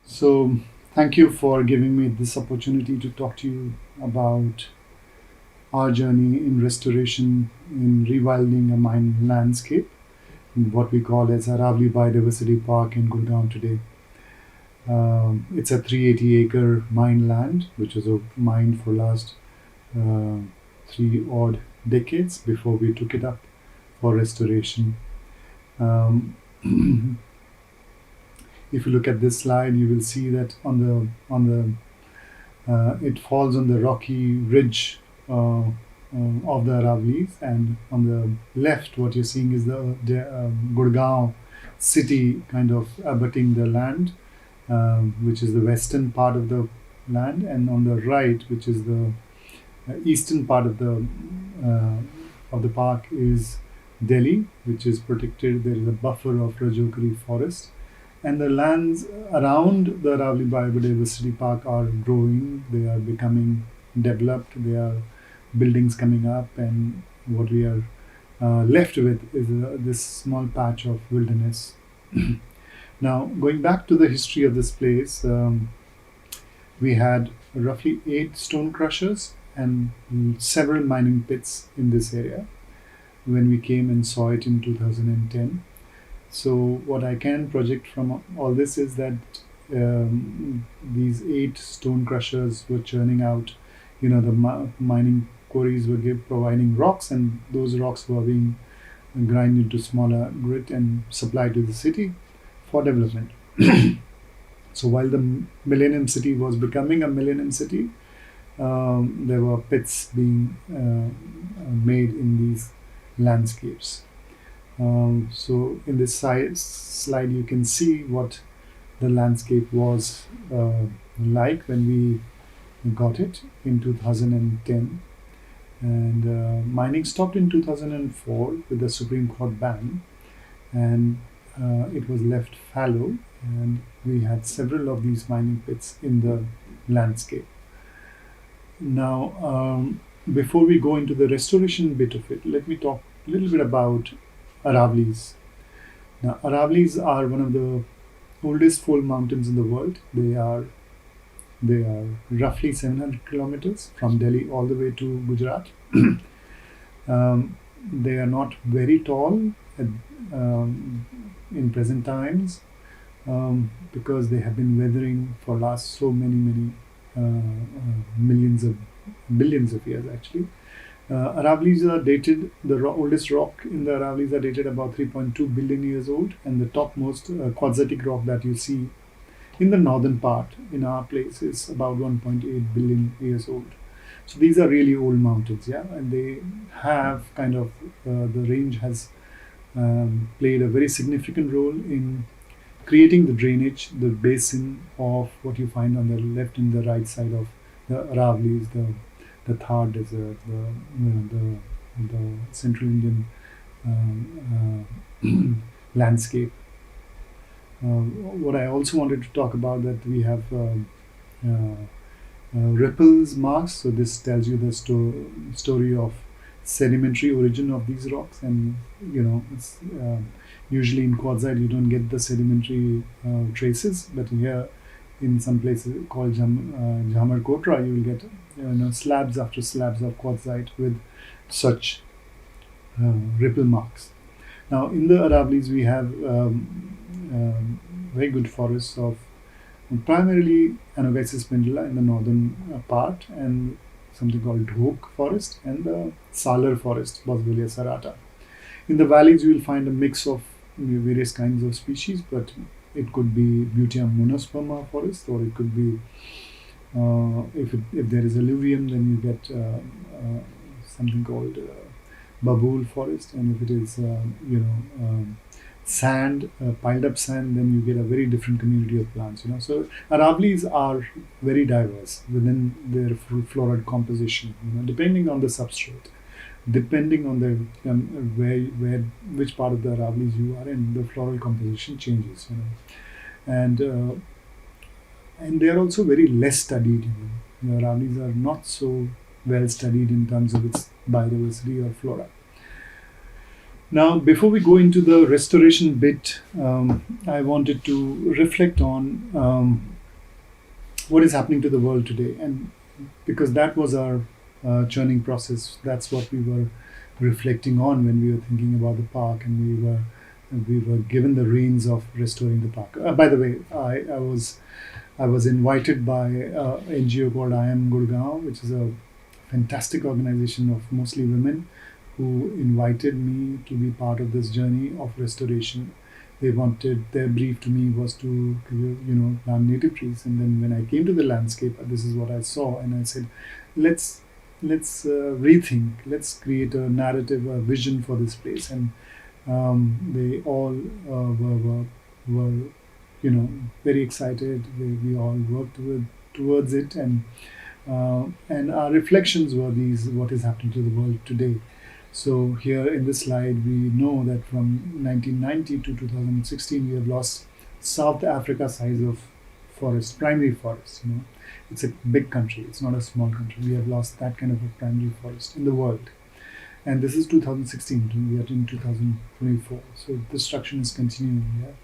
So, thank you for giving me this opportunity to talk to you about our journey in restoration, in rewilding a mine landscape, what we call as Aravali Biodiversity Park in Gurgaon today. It's a 380-acre mine land, which was a mine for last uh, three odd decades before we took it up for restoration. Um, if you look at this slide, you will see that on the it falls on the rocky ridge of the Aravallis, and on the left, what you're seeing is the Gurgaon city kind of abutting the land, which is the western part of the land, and on the right, which is the eastern part of the park, is Delhi, which is protected. There is a buffer of Rajokari forest, and the lands around the Aravali Biodiversity Park are growing. They are becoming developed. There are buildings coming up, and what we are left with is this small patch of wilderness. Now, going back to the history of this place, we had roughly 8 stone crushers and several mining pits in this area when we came and saw it in 2010. So what I can project from all this is that these 8 stone crushers were churning out, the mining quarries were providing rocks, and those rocks were being grind into smaller grit and supplied to the city for development. So while the Millennium City was becoming a Millennium City, there were pits being made in these landscapes. So in this slide, you can see what the landscape was like when we got it in 2010. And mining stopped in 2004 with the Supreme Court ban, and it was left fallow, and we had several of these mining pits in the landscape. Now, before we go into the restoration bit of it, let me talk a little bit about Aravallis. Now, Aravallis are one of the oldest fold mountains in the world. They are roughly 700 kilometers from Delhi all the way to Gujarat. They are not very tall in present times because they have been weathering for last so many billions of years actually. Aravallis are dated, the oldest rock in the Aravallis are dated about 3.2 billion years old, and the topmost quartzitic rock that you see in the northern part in our place is about 1.8 billion years old. So these are really old mountains, yeah, and they have kind of, the range has played a very significant role in creating the drainage, the basin of what you find on the left and the right side of the Aravallis, the Thar Desert, the Central Indian landscape. What I also wanted to talk about, that we have ripples marks. So this tells you the story of sedimentary origin of these rocks, and it's usually in quartzite you don't get the sedimentary traces, but here in some places called Jhamar Kotra, you will get slabs after slabs of quartzite with such ripple marks. Now in the Aravallis we have very good forests of primarily Anogesis pendula in the northern part, and something called Dhok forest, and the Salar forest, Boswellia serrata. In the valleys you will find a mix of various kinds of species, but it could be Butium monosperma forest, or it could be if there is alluvium, then you get something called babool forest, and if it is sand, piled up sand, then you get a very different community of plants. So Aravallis are very diverse within their floral composition, depending on the substrate, depending on the which part of the Aravallis you are in, the floral composition changes. And they are also very less studied. The Aravallis are not so well studied in terms of its biodiversity or flora. Now, before we go into the restoration bit, I wanted to reflect on what is happening to the world today. And because that was our churning process, that's what we were reflecting on when we were thinking about the park, and we were given the reins of restoring the park. By the way, I was invited by an NGO called I Am Gurgaon, which is a fantastic organization of mostly women, who invited me to be part of this journey of restoration. Their brief to me was to plant native trees. And then when I came to the landscape, this is what I saw, and I said, let's rethink, let's create a narrative, a vision for this place. And they all were very excited. We all worked towards it, and our reflections were these: what is happening to the world today. So here in this slide, we know that from 1990 to 2016, we have lost South Africa size of forest, primary forest. It's a big country. It's not a small country. We have lost that kind of a primary forest in the world. And this is 2016. We are in 2024. So destruction is continuing here.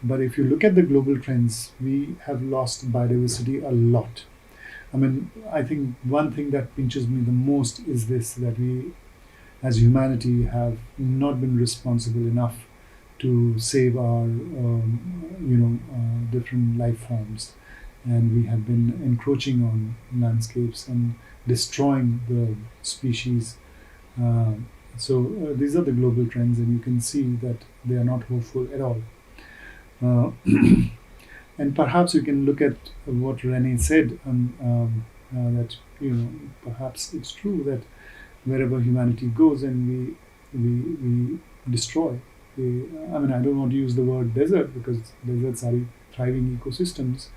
But if you look at the global trends, we have lost biodiversity a lot. I think one thing that pinches me the most is this: that we, as humanity, have not been responsible enough to save our different life forms, and we have been encroaching on landscapes and destroying the species. So these are the global trends, and you can see that they are not hopeful at all. And perhaps you can look at what Renee said, that perhaps it's true that wherever humanity goes, and we destroy. I don't want to use the word desert, because deserts are thriving ecosystems,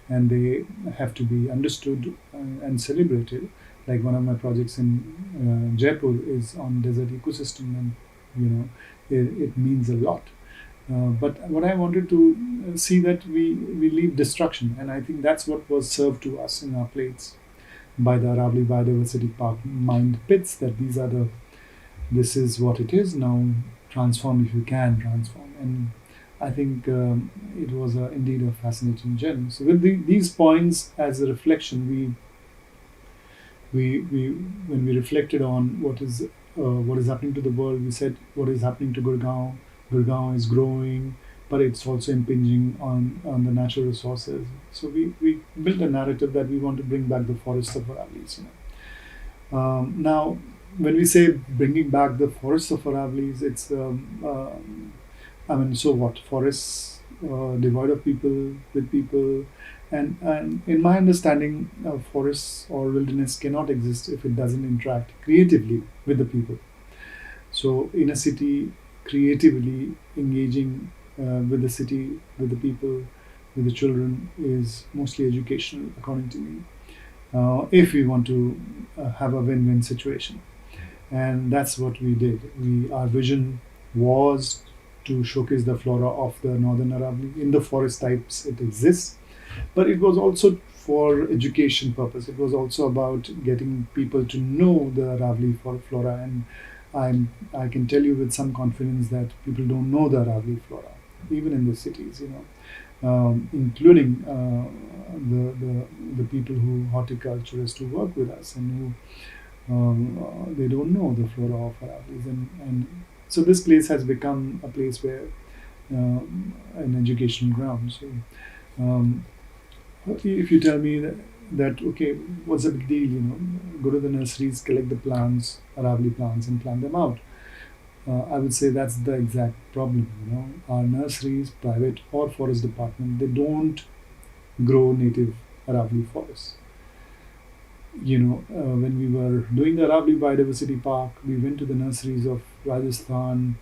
and they have to be understood and celebrated. Like one of my projects in Jaipur is on desert ecosystem, and it means a lot. But what I wanted to see, that we leave destruction, and I think that's what was served to us in our plates by the Aravali Biodiversity Park mind pits, that this is what it is now. Transform if you can transform. And I think it was indeed a fascinating journey. So with these points as a reflection, when we reflected on what is happening to the world, we said what is happening to Gurgaon. Gurgaon is growing, but it's also impinging on the natural resources. So we built a narrative that we want to bring back the forests of Aravallis. Now, when we say bringing back the forests of Aravallis, it's so what? Forests devoid of people, with people, and in my understanding, forests or wilderness cannot exist if it doesn't interact creatively with the people. So in a city, creatively engaging with the city, with the people, with the children is mostly educational, according to me, if we want to have a win-win situation. And that's what we did. Our vision was to showcase the flora of the Northern Aravali in the forest types it exists, but it was also for education purpose. It was also about getting people to know the Aravali flora, and I can tell you with some confidence that people don't know the Aravali flora, even in the cities, including the people who horticulturists who work with us, and who they don't know the flora of Aravallis, and so this place has become a place where an educational ground. So if you tell me that okay, what's the big deal? Go to the nurseries, collect the plants, Aravalli plants, and plant them out. I would say that's the exact problem. Our nurseries, private or forest department, they don't grow native Aravalli forests. When we were doing the Aravali Biodiversity Park, we went to the nurseries of Rajasthan,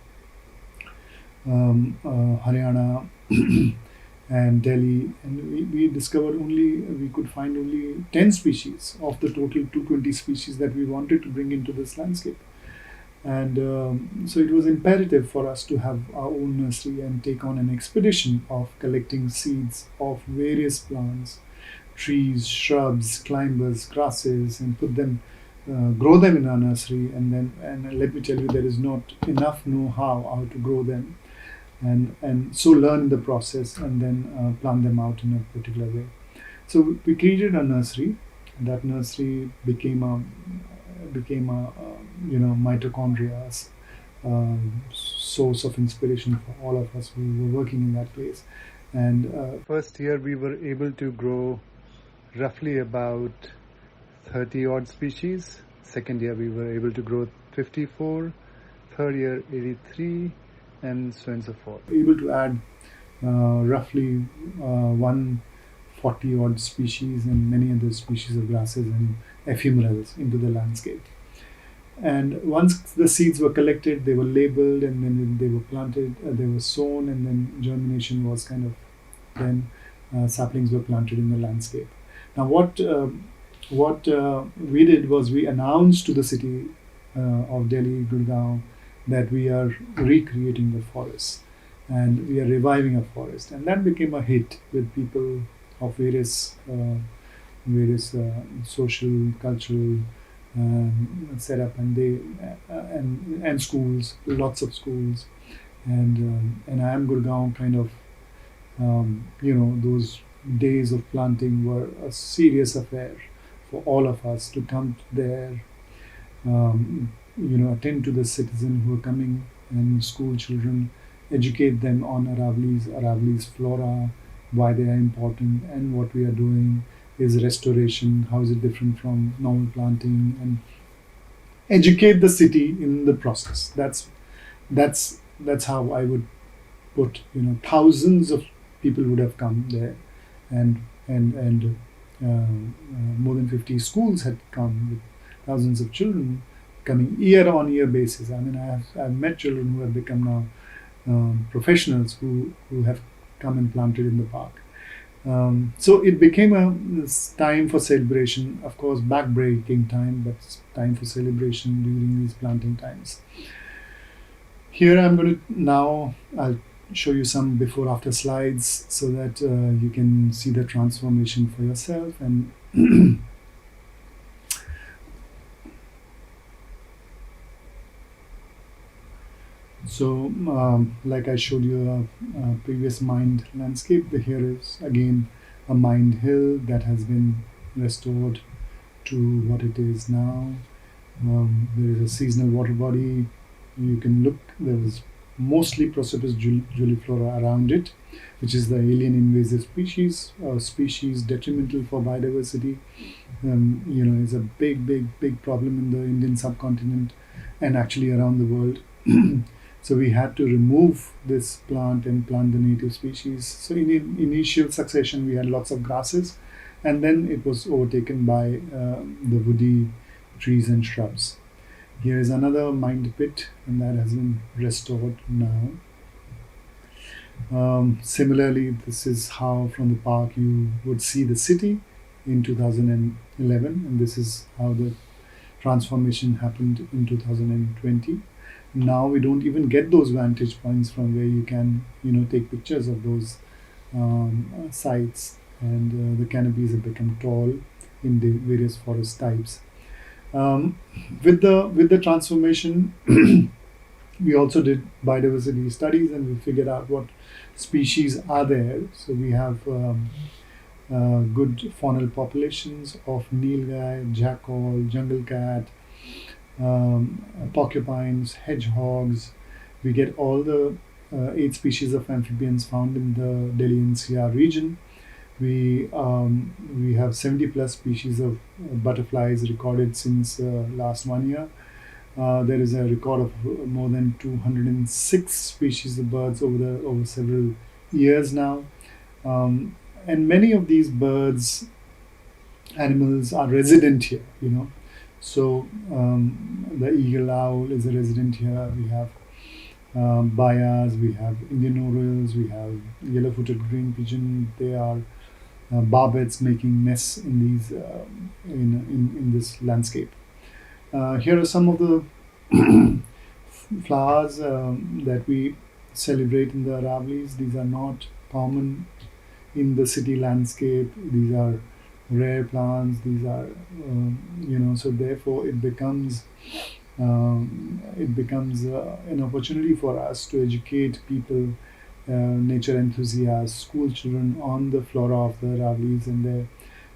Haryana, and Delhi, and we discovered we could find only 10 species of the total 220 species that we wanted to bring into this landscape. And so it was imperative for us to have our own nursery and take on an expedition of collecting seeds of various plants, trees, shrubs, climbers, grasses, and grow them in our nursery. And let me tell you, there is not enough know-how to grow them, and so learn the process and then plant them out in a particular way. So we created a nursery. That nursery became a mitochondria's source of inspiration for all of us who were working in that place. And first year we were able to grow roughly about 30 odd species. Second year we were able to grow 54. Third year 83, and so on and so forth. Able to add roughly 140 odd species and many other species of grasses and ephemerals into the landscape. And once the seeds were collected, they were labeled, and then they were planted, they were sown, and then germination was kind of, then saplings were planted in the landscape. Now what we did was we announced to the city of Delhi, Gurgaon, that we are recreating the forest and we are reviving a forest, and that became a hit with people of various social, cultural setup, and they and schools, lots of schools, and I am Gurgaon kind of, those days of planting were a serious affair for all of us to come there, attend to the citizens who are coming, and school children, educate them on Aravali's flora, why they are important, and what we are doing is restoration, how is it different from normal planting, and educate the city in the process. That's how I would put. Thousands of people would have come there, and more than 50 schools had come with thousands of children coming year on year basis. I mean, I've met children who have become now professionals who have come and planted in the park. So it became this time for celebration, of course, back-breaking time, but time for celebration during these planting times. Here I'll show you some before-after slides so that you can see the transformation for yourself. And so, like I showed you a previous mined landscape, here is again a mined hill that has been restored to what it is now. There is a seasonal water body. You can look, there is mostly Prosopis juliflora around it, which is the alien invasive species detrimental for biodiversity. Is a big problem in the Indian subcontinent and actually around the world. So we had to remove this plant and plant the native species. So in initial succession, we had lots of grasses, and then it was overtaken by the woody trees and shrubs. Here is another mined pit, and that has been restored now. Similarly, this is how from the park you would see the city in 2011, and this is how the transformation happened in 2020. Now we don't even get those vantage points from where you can take pictures of those sites, and the canopies have become tall in the various forest types. With the transformation, we also did biodiversity studies, and we figured out what species are there. So we have good faunal populations of nilgai, jackal, jungle cat, porcupines, hedgehogs. We get all the 8 species of amphibians found in the Delhi NCR region. We have 70 plus species of butterflies recorded since last 1 year. There is a record of more than 206 species of birds over several years now, and many of these animals are resident here. So the eagle owl is a resident here. We have bayas, we have Indian orioles, we have yellow-footed green pigeon. They are barbets making nests in these in this landscape. Here are some of the flowers that we celebrate in the Aravalis. These are not common in the city landscape. These are rare plants. These are so therefore it becomes an opportunity for us to educate people, nature enthusiasts, school children, on the flora of the Aravalis and their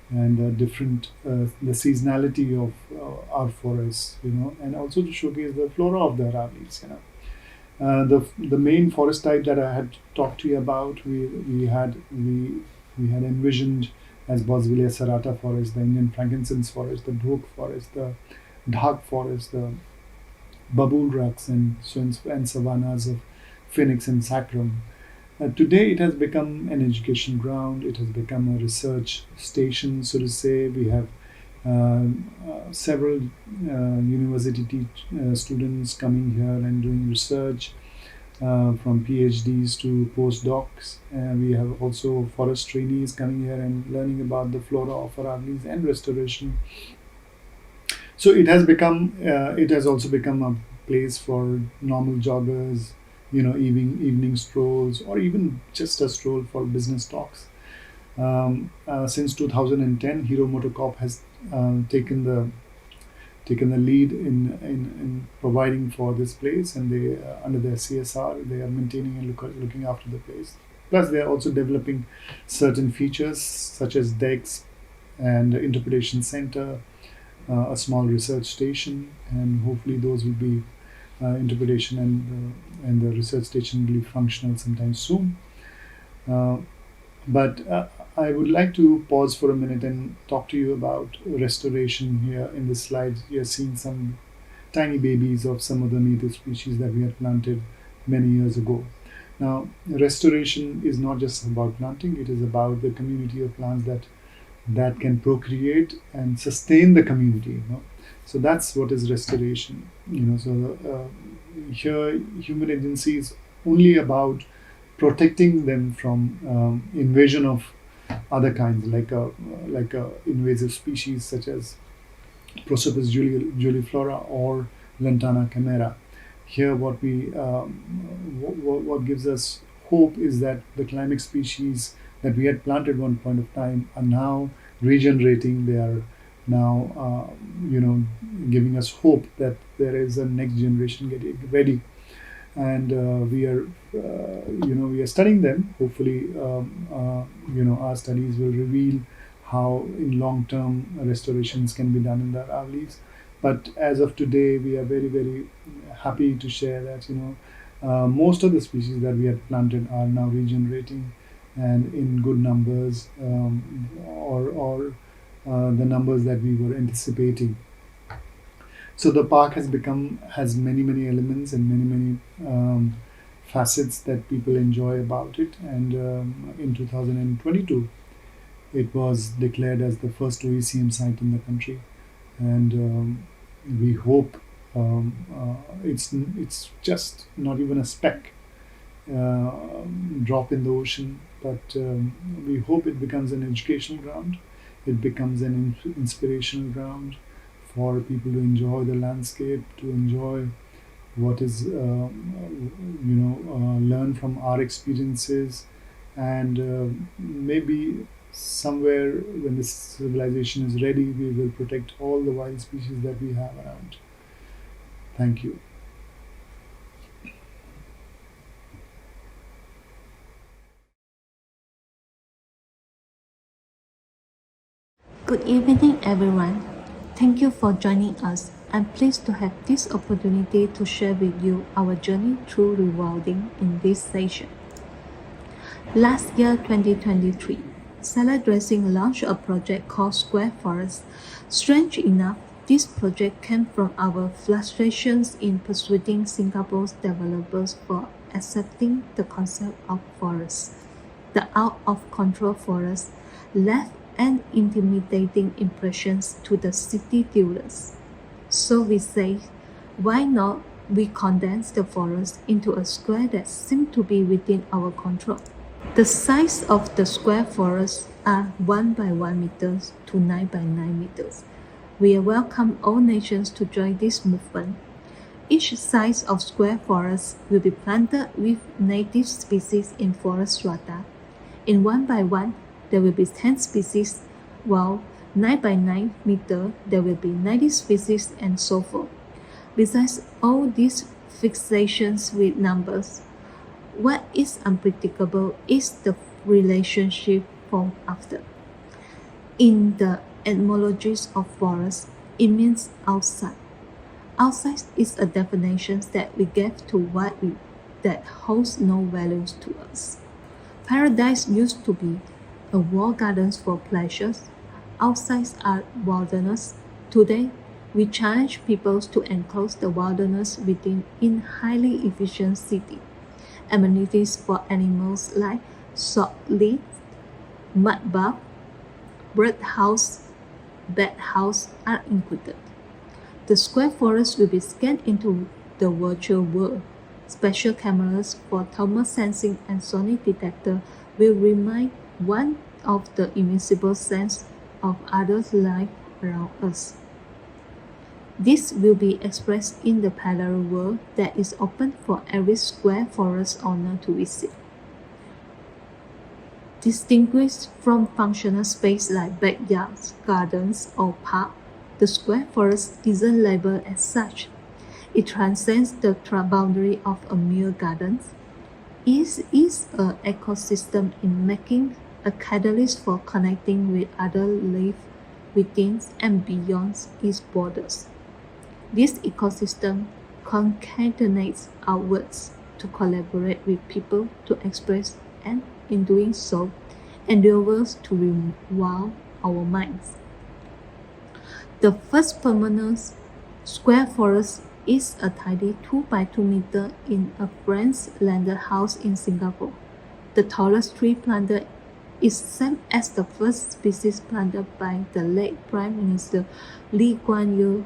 and the seasonality of our forests, and also to showcase the flora of the Aravallis. The main forest type that I had talked to you about, we had envisioned as Boswellia serrata forest, the Indian frankincense forest, the Bhok forest, the Dhak forest, the Babool rucks, and savannas of Phoenix and Sacrum. Today, it has become an education ground. It has become a research station, so to say. We have several students coming here and doing research, from PhDs to postdocs. We have also forest trainees coming here and learning about the flora of Aravallis and restoration. So it has also become a place for normal joggers, evening strolls, or even just a stroll for business talks. Since 2010, Hero MotoCorp has taken the lead in providing for this place, and they under their CSR they are maintaining and looking after the place. Plus, they are also developing certain features such as decks and interpretation center, a small research station, and hopefully those will be interpretation and the research station will be functional sometime soon. But I would like to pause for a minute and talk to you about restoration. Here in this slide, you're seeing some tiny babies of some of the native species that we had planted many years ago. Now, restoration is not just about planting, it is about the community of plants that can procreate and sustain the community. So that's what is restoration. Here, human agency is only about protecting them from invasion of other kinds, like a invasive species such as Prosopis juliflora or Lantana chimera. Here, what gives us hope is that the climax species that we had planted one point of time are now regenerating. They are now, giving us hope that there is a next generation getting ready, and we are studying them. Hopefully, our studies will reveal how in long term restorations can be done in the Aravallis. But as of today, we are very, very happy to share that most of the species that we had planted are now regenerating and in good numbers, or the numbers that we were anticipating. So the park has many elements and many facets that people enjoy about it. And in 2022, it was declared as the first OECM site in the country, and we hope it's just not even a speck drop in the ocean, but we hope it becomes an educational ground. It becomes an inspirational ground for people to enjoy the landscape, to enjoy what is, learn from our experiences, and maybe somewhere when this civilization is ready, we will protect all the wild species that we have around. Thank you. Good evening, everyone. Thank you for joining us. I'm pleased to have this opportunity to share with you our journey through rewilding in this session. Last year, 2023, Salad Dressing launched a project called Square Forest. Strange enough, this project came from our frustrations in persuading Singapore's developers for accepting the concept of forests. The out-of-control forest left an intimidating impressions to the city dwellers. So we say, why not we condense the forest into a square that seems to be within our control? The size of the square forests are 1 by 1 meters to 9 by 9 meters. We welcome all nations to join this movement. Each size of square forest will be planted with native species in forest strata. In 1 by 1, there will be 10 species, while 9 by 9 meter, there will be 90 species, and so forth. Besides all these fixations with numbers, what is unpredictable is the relationship formed after. In the etymology of forest, it means outside. Outside is a definition that we give to that holds no values to us. Paradise used to be a walled gardens for pleasures. Outside are wilderness. Today, we challenge people to enclose the wilderness within in highly efficient city. Amenities for animals like salt lick, mud bath, bird house, bat house are included. The square forest will be scanned into the virtual world. Special cameras for thermal sensing and sonic detector will remind one of the invisible sense of others' life around us. This will be expressed in the parallel world that is open for every square forest owner to visit. Distinguished from functional space like backyards, gardens, or park, the square forest isn't labeled as such. It transcends the boundary of a mere garden. It is an ecosystem in making, a catalyst for connecting with other life within and beyond its borders. This ecosystem concatenates outwards to collaborate with people to express and, in doing so, endeavors to rewild our minds. The first permanent square forest is a tidy 2 by 2 meter in a French landed house in Singapore. The tallest tree planted is same as the first species planted by the late Prime Minister Lee Kuan Yew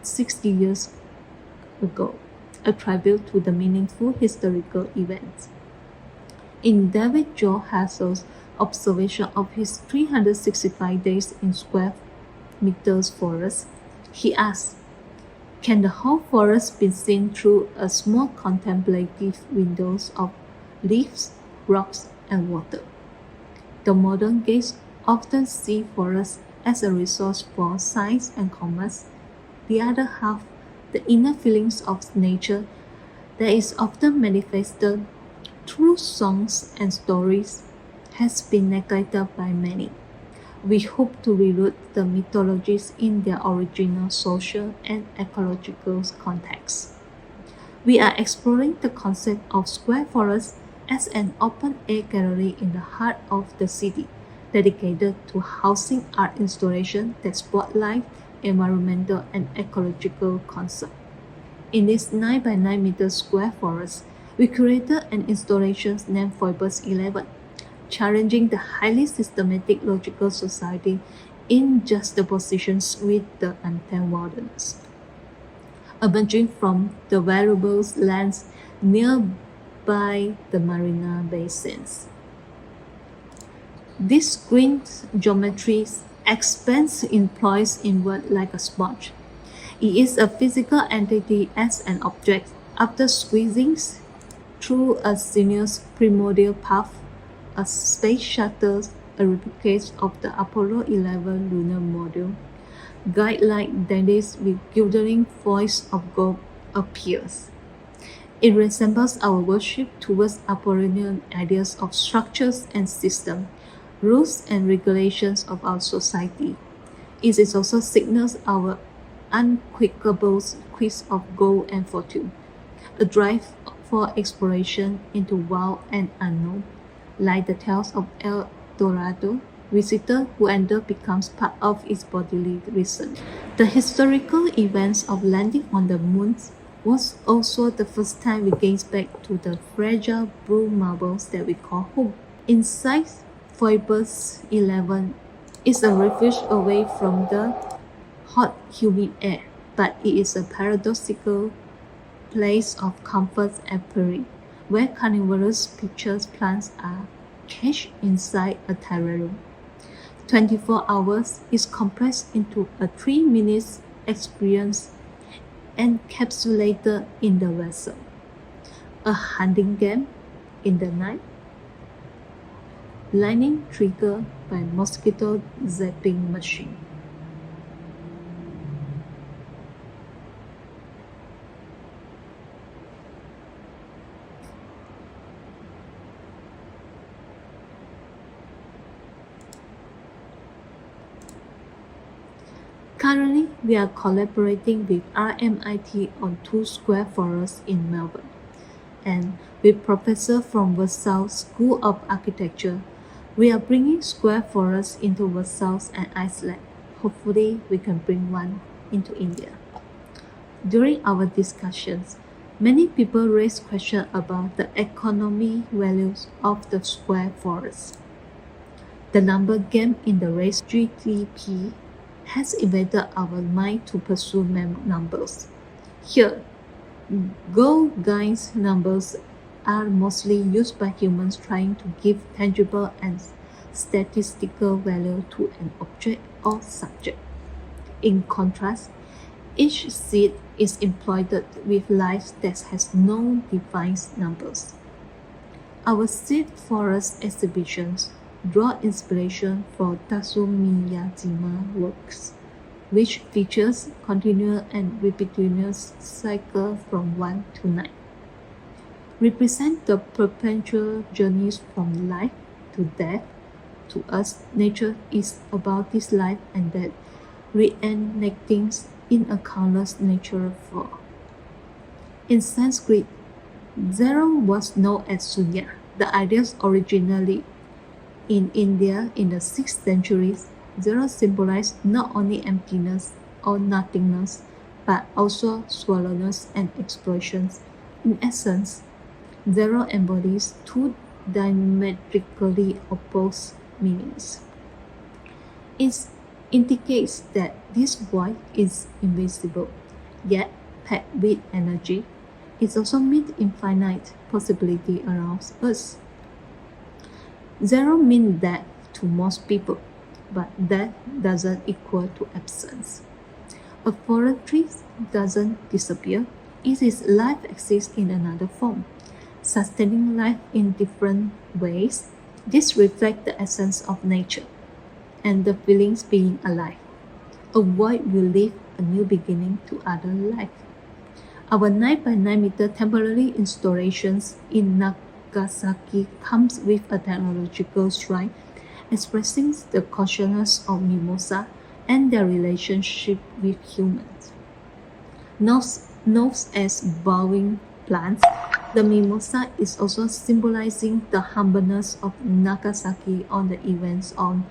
60 years ago, a tribute to the meaningful historical events. In David Joe Hassel's observation of his 365 days in square meters forest, he asked, can the whole forest be seen through a small contemplative windows of leaves, rocks, and water? The modern gaze often see forests as a resource for science and commerce. The other half, the inner feelings of nature, that is often manifested through songs and stories, has been neglected by many. We hope to reroute the mythologies in their original social and ecological context. We are exploring the concept of square forest as an open-air gallery in the heart of the city, dedicated to housing art installations that spotlight environmental and ecological concepts. In this 9 by 9 meter square forest, we created an installation named Phoebus 11, challenging the highly systematic logical society in juxtapositions with the untamed wilderness. Emerging from the variable lands nearby the marina basins. This green geometry expands in poise inward like a sponge. It is a physical entity as an object after squeezing through a sinuous primordial path. A space shuttle, a replica of the Apollo 11 lunar module, guide-like dandies with glittering foils of gold appears. It resembles our worship towards Apollonian ideas of structures and systems, rules and regulations of our society. It is also signals our unquenchable quest of gold and fortune, a drive for exploration into wild and unknown. Like the tales of El Dorado, visitor who enter becomes part of its bodily reason. The historical events of landing on the moon was also the first time we gaze back to the fragile blue marbles that we call home. Inside Phoebus 11 is a refuge away from the hot, humid air, but it is a paradoxical place of comfort and peril, where carnivorous pictures plants are caged inside a terrarium. 24 hours is compressed into a 3 minute experience encapsulated in the vessel. A hunting game in the night, lightning triggered by mosquito zapping machine. Currently, we are collaborating with RMIT on two square forests in Melbourne, and with professors from Warsaw School of Architecture, we are bringing square forests into Warsaw and Iceland. Hopefully, we can bring one into India. During our discussions, many people raise questions about the economic values of the square forest. The number game in the race GDP has evaded our mind to pursue numbers. Here, Go Guide's numbers are mostly used by humans trying to give tangible and statistical value to an object or subject. In contrast, each seed is employed with life that has no defined numbers. Our seed forest exhibitions draw inspiration from Miyajima works, which features continuous and repetitious cycle from 1 to 9. Represent the perpetual journeys from life to death. To us, nature is about this life and death, reenacting in a countless natural form. In Sanskrit, zero was known as sunya. The ideas originally in India in the 6th century, zero symbolized not only emptiness or nothingness, but also shallowness and explosions. In essence, zero embodies two diametrically opposed meanings. It indicates that this void is invisible, yet packed with energy. It also means infinite possibility around us. Zero means death to most people, but death doesn't equal to absence. A forest tree doesn't disappear. It is life exists in another form, sustaining life in different ways. This reflects the essence of nature and the feelings being alive. A void will leave a new beginning to other life. Our 9 by 9 meter temporary installations in Nagasaki comes with a technological shrine expressing the consciousness of mimosa and their relationship with humans. Known as bowing plants, the mimosa is also symbolizing the humbleness of Nagasaki on the events on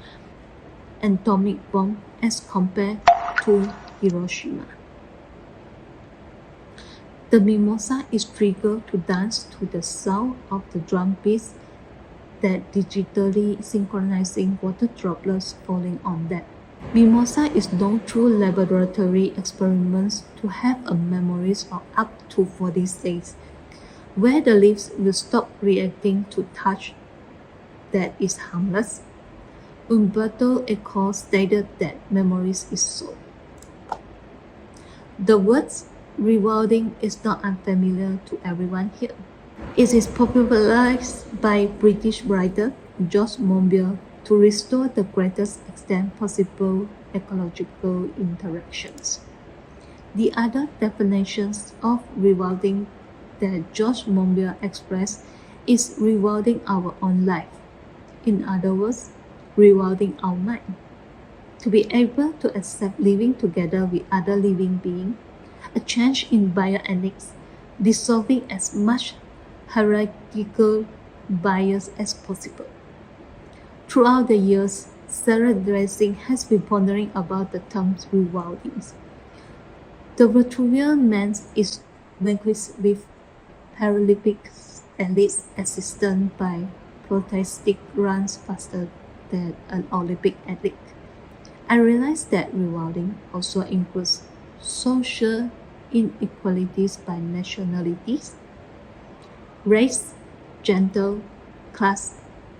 atomic bomb as compared to Hiroshima. The mimosa is triggered to dance to the sound of the drum beats that digitally synchronizing water droplets falling on them. Mimosa is known through laboratory experiments to have a memories of up to 40 days, where the leaves will stop reacting to touch that is harmless. Umberto Eco stated that memories is so. The words rewilding is not unfamiliar to everyone here. It is popularized by British writer George Monbiot to restore the greatest extent possible ecological interactions. The other definitions of rewilding that George Monbiot expressed is rewilding our own life. In other words, rewilding our mind. To be able to accept living together with other living beings, a change in bioethics, dissolving as much hierarchical bias as possible. Throughout the years, Sarah Dressing has been pondering about the term rewilding. The Vitruvian man is vanquished with Paralympic athletes assisted by protestic runs faster than an Olympic athlete. I realized that rewilding also includes social inequalities by nationalities, race, gender, class,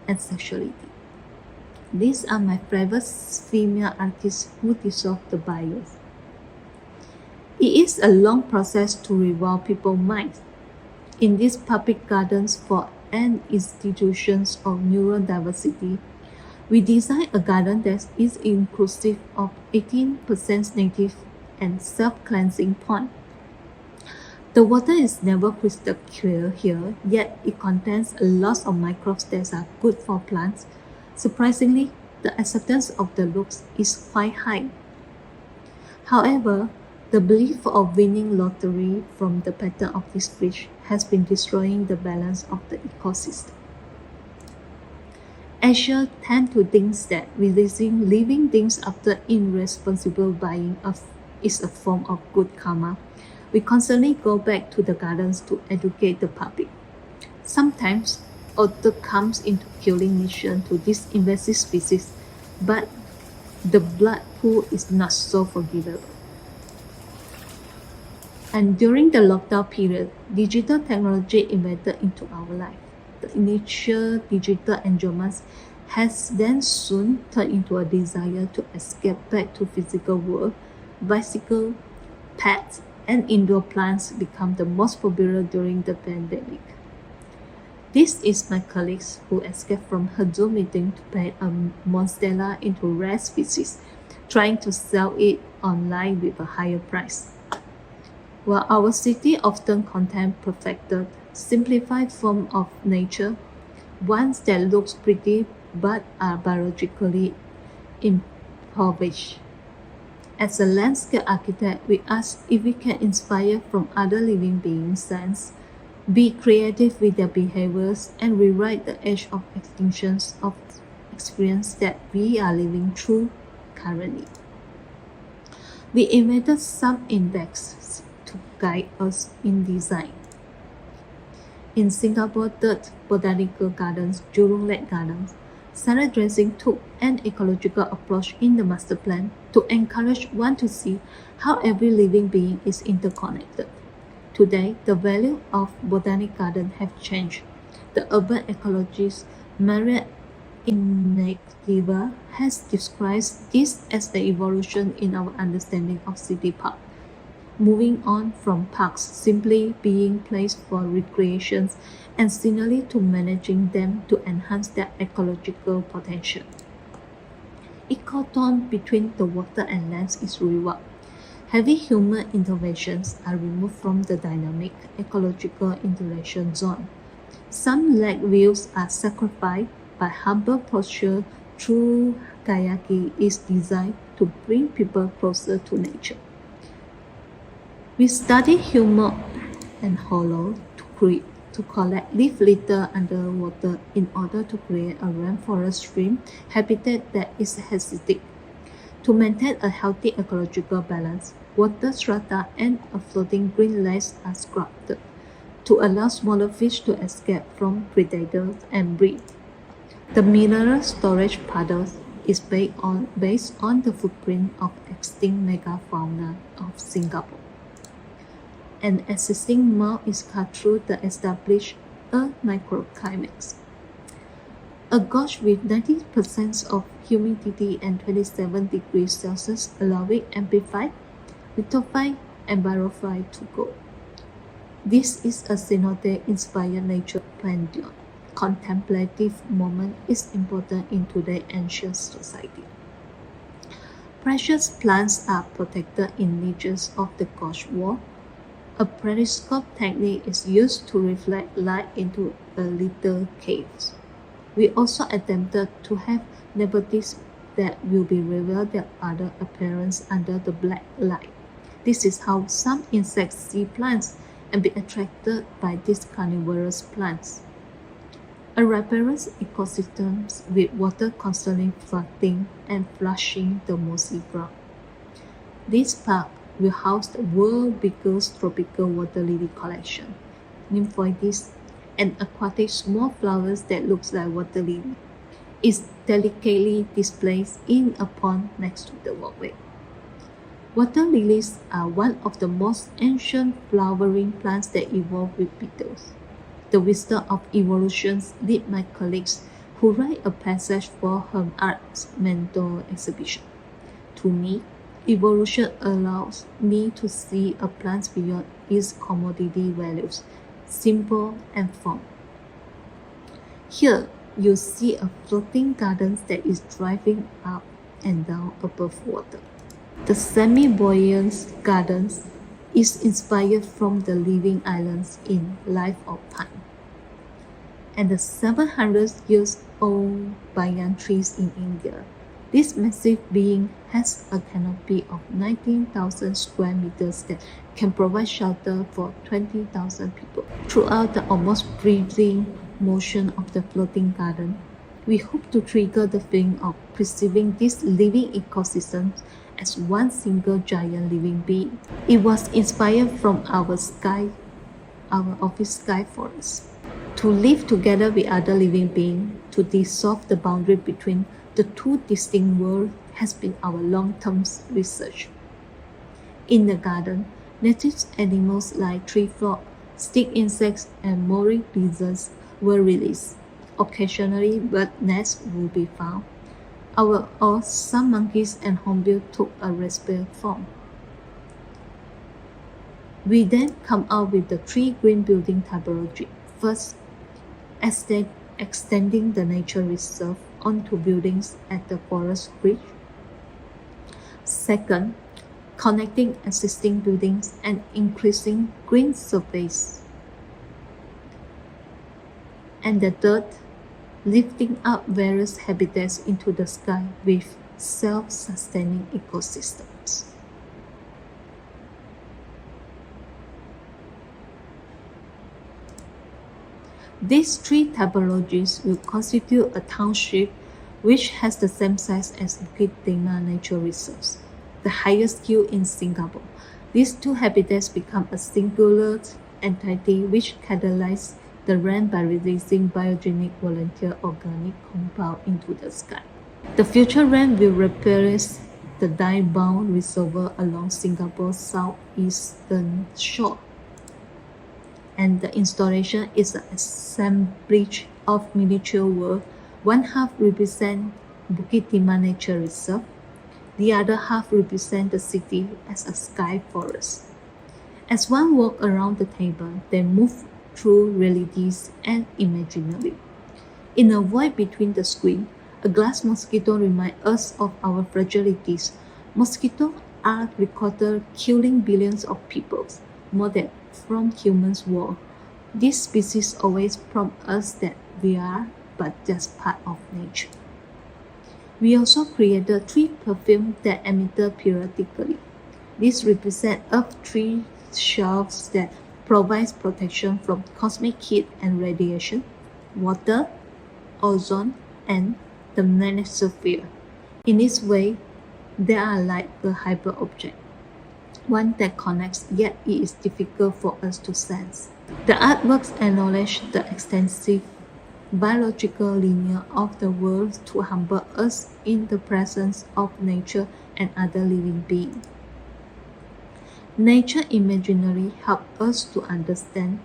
and sexuality. These are my favorite female artists who dissolve the bias. It is a long process to rewild people's minds. In these public gardens for an institutions of neurodiversity, we design a garden that is inclusive of 18% native and self-cleansing point. The water is never crystal clear here, yet it contains a lot of microbes that are good for plants. Surprisingly, the acceptance of the looks is quite high. However, the belief of winning lottery from the pattern of this fish has been destroying the balance of the ecosystem. asShe tend to think that releasing living things after irresponsible buying is a form of good karma. We constantly go back to the gardens to educate the public. Sometimes, otter comes into killing mission to this invasive species, but the blood pool is not so forgivable. And during the lockdown period, digital technology invented into our life. The initial digital enjoyment has then soon turned into a desire to escape back to physical world. Bicycle, pets, and indoor plants become the most popular during the pandemic. This is my colleague who escaped from her Zoom meeting to paint a monstera into rare species, trying to sell it online with a higher price. While our city often contains perfected, simplified form of nature, ones that looks pretty but are biologically impoverished. As a landscape architect, we ask if we can inspire from other living beings' sense, be creative with their behaviors, and rewrite the age of extinctions of experience that we are living through currently. We invented some indexes to guide us in design. In Singapore Third Botanical Gardens, Jurong Lake Gardens, Sarah Dressing took an ecological approach in the master plan to encourage one to see how every living being is interconnected. Today, the value of botanic gardens have changed. The urban ecologist Maria Ignatova has described this as the evolution in our understanding of city park, moving on from parks simply being placed for recreation and scenery to managing them to enhance their ecological potential. Ecotone between the water and land is reworked. Heavy human interventions are removed from the dynamic ecological interaction zone. Some lake views are sacrificed, but humble posture through kayaking is designed to bring people closer to nature. We study humor and hollow to collect leaf litter underwater in order to create a rainforest stream habitat that is acidic. To maintain a healthy ecological balance, water strata and a floating green lace are scrubbed to allow smaller fish to escape from predators and breed. The mineral storage puddles is based on the footprint of extinct megafauna of Singapore. An existing mound is cut through the established Earth microclimates. A gorge with 90% of humidity and 27 degrees Celsius allowing amplified, lithophile, and barophyte to grow. This is a cenote-inspired nature pantheon. Contemplative moment is important in today's anxious society. Precious plants are protected in niches of the gorge wall. A periscope technique is used to reflect light into a little caves. We also attempted to have neighborhoods that will be revealed their other appearance under the black light. This is how some insects see plants and be attracted by these carnivorous plants. A riparian ecosystem with water constantly flooding and flushing the mossy ground. This park will house the world's biggest tropical water lily collection, nymphoides, and aquatic small flowers that look like water lily. It's delicately displayed in a pond next to the walkway. Water lilies are one of the most ancient flowering plants that evolved with beetles. The wisdom of evolution lead my colleagues who write a passage for her arts mentor exhibition. To me, evolution allows me to see a plant beyond its commodity values, simple and form. Here, you see a floating garden that is driving up and down above water. The semi-buoyant gardens is inspired from the living islands in Life of Pi, and the 700 years old banyan trees in India This massive being has a canopy of 19,000 square meters that can provide shelter for 20,000 people. Throughout the almost breathing motion of the floating garden, we hope to trigger the feeling of perceiving this living ecosystem as one single giant living being. It was inspired from our office sky forest. To live together with other living beings, to dissolve the boundary between the two distinct worlds has been our long-term research. In the garden, native animals like tree frog, stick insects, and moray lizards were released. Occasionally, bird nests will be found. Some monkeys and hornbill took a respiratory form. We then come out with the three green building typology. First, extending the nature reserve onto buildings at the forest bridge. Second, connecting existing buildings and increasing green surface. And the third, lifting up various habitats into the sky with self-sustaining ecosystems. These three typologies will constitute a township which has the same size as Bukit Timah Nature Reserve, the highest hill in Singapore. These two habitats become a singular entity which catalyzes the rain by releasing biogenic volunteer organic compound into the sky. The future rain will replace the dye-bound reservoir along Singapore's southeastern shore. And the installation is an assemblage of miniature worlds. One half represents Bukit Timah Nature Reserve, the other half represents the city as a sky forest. As one walks around the table, they move through realities and imaginary. In a void between the screen, a glass mosquito reminds us of our fragilities. Mosquitoes are recorded killing billions of people, more than from humans' war. This species always prompt us that we are but just part of nature. We also created three perfumes that emit periodically. These represent Earth tree shelves that provides protection from cosmic heat and radiation, water, ozone, and the manosphere. In this way, they are like a hyper object, one that connects, yet it is difficult for us to sense. The artworks acknowledge the extensive biological lineage of the world to humble us in the presence of nature and other living beings. Nature imaginary helps us to understand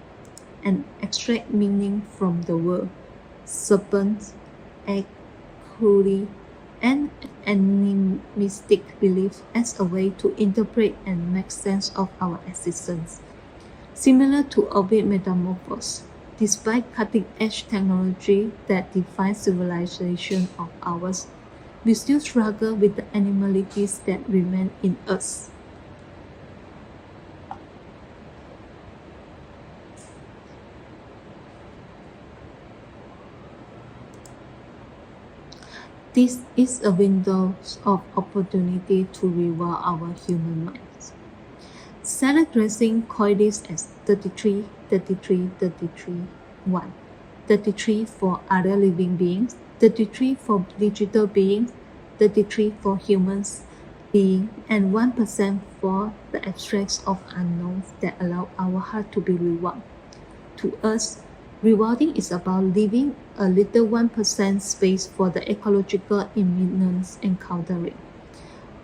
and extract meaning from the world. Serpents, equally, and animistic beliefs as a way to interpret and make sense of our existence. Similar to orbit metamorphosis, despite cutting-edge technology that defines civilization of ours, we still struggle with the animalities that remain in us. This is a window of opportunity to rewild our human minds. Salad dressing called this as 33, 33, 33, 1. 33 for other living beings, 33 for digital beings, 33 for humans being, and 1% for the abstracts of unknowns that allow our heart to be rewilded. To us, rewilding is about leaving a little 1% space for the ecological imminence encountering,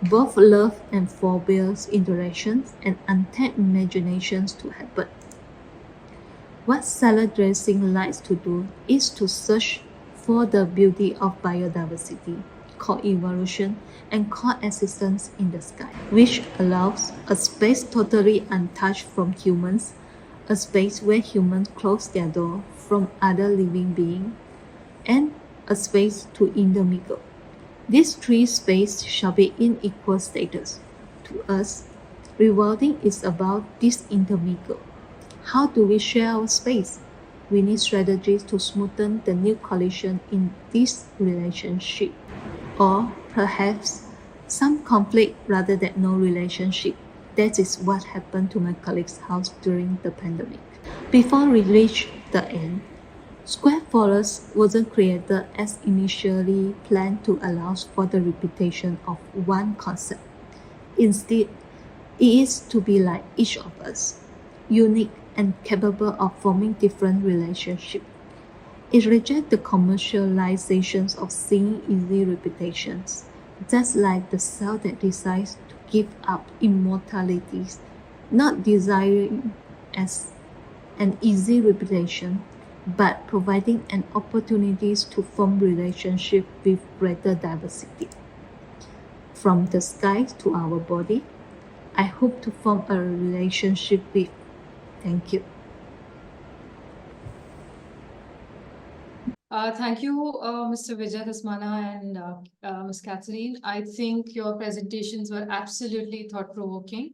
both love and forbearance interactions and untapped imaginations to happen. What salad dressing likes to do is to search for the beauty of biodiversity, co-evolution, and coexistence in the sky, which allows a space totally untouched from humans, a space where humans close their door from other living beings, and a space to intermingle. These three spaces shall be in equal status. To us, rewilding is about this intermingle. How do we share our space? We need strategies to smoothen the new collision in this relationship. Or Perhaps some conflict rather than no relationship. That is what happened to my colleague's house during the pandemic. Before we reached the end, Square Forest wasn't created as initially planned to allow for the repetition of one concept. Instead, it is to be like each of us, unique and capable of forming different relationships. It rejects the commercializations of seeing easy reputations, just like the cell that decides to give up immortality, not desiring as an easy reputation, but providing an opportunities to form relationship with greater diversity. From the sky to our body, I hope to form a relationship with. Thank you. Thank you, Mr. Vijay Dhasmana and Ms. Catherine. I think your presentations were absolutely thought-provoking,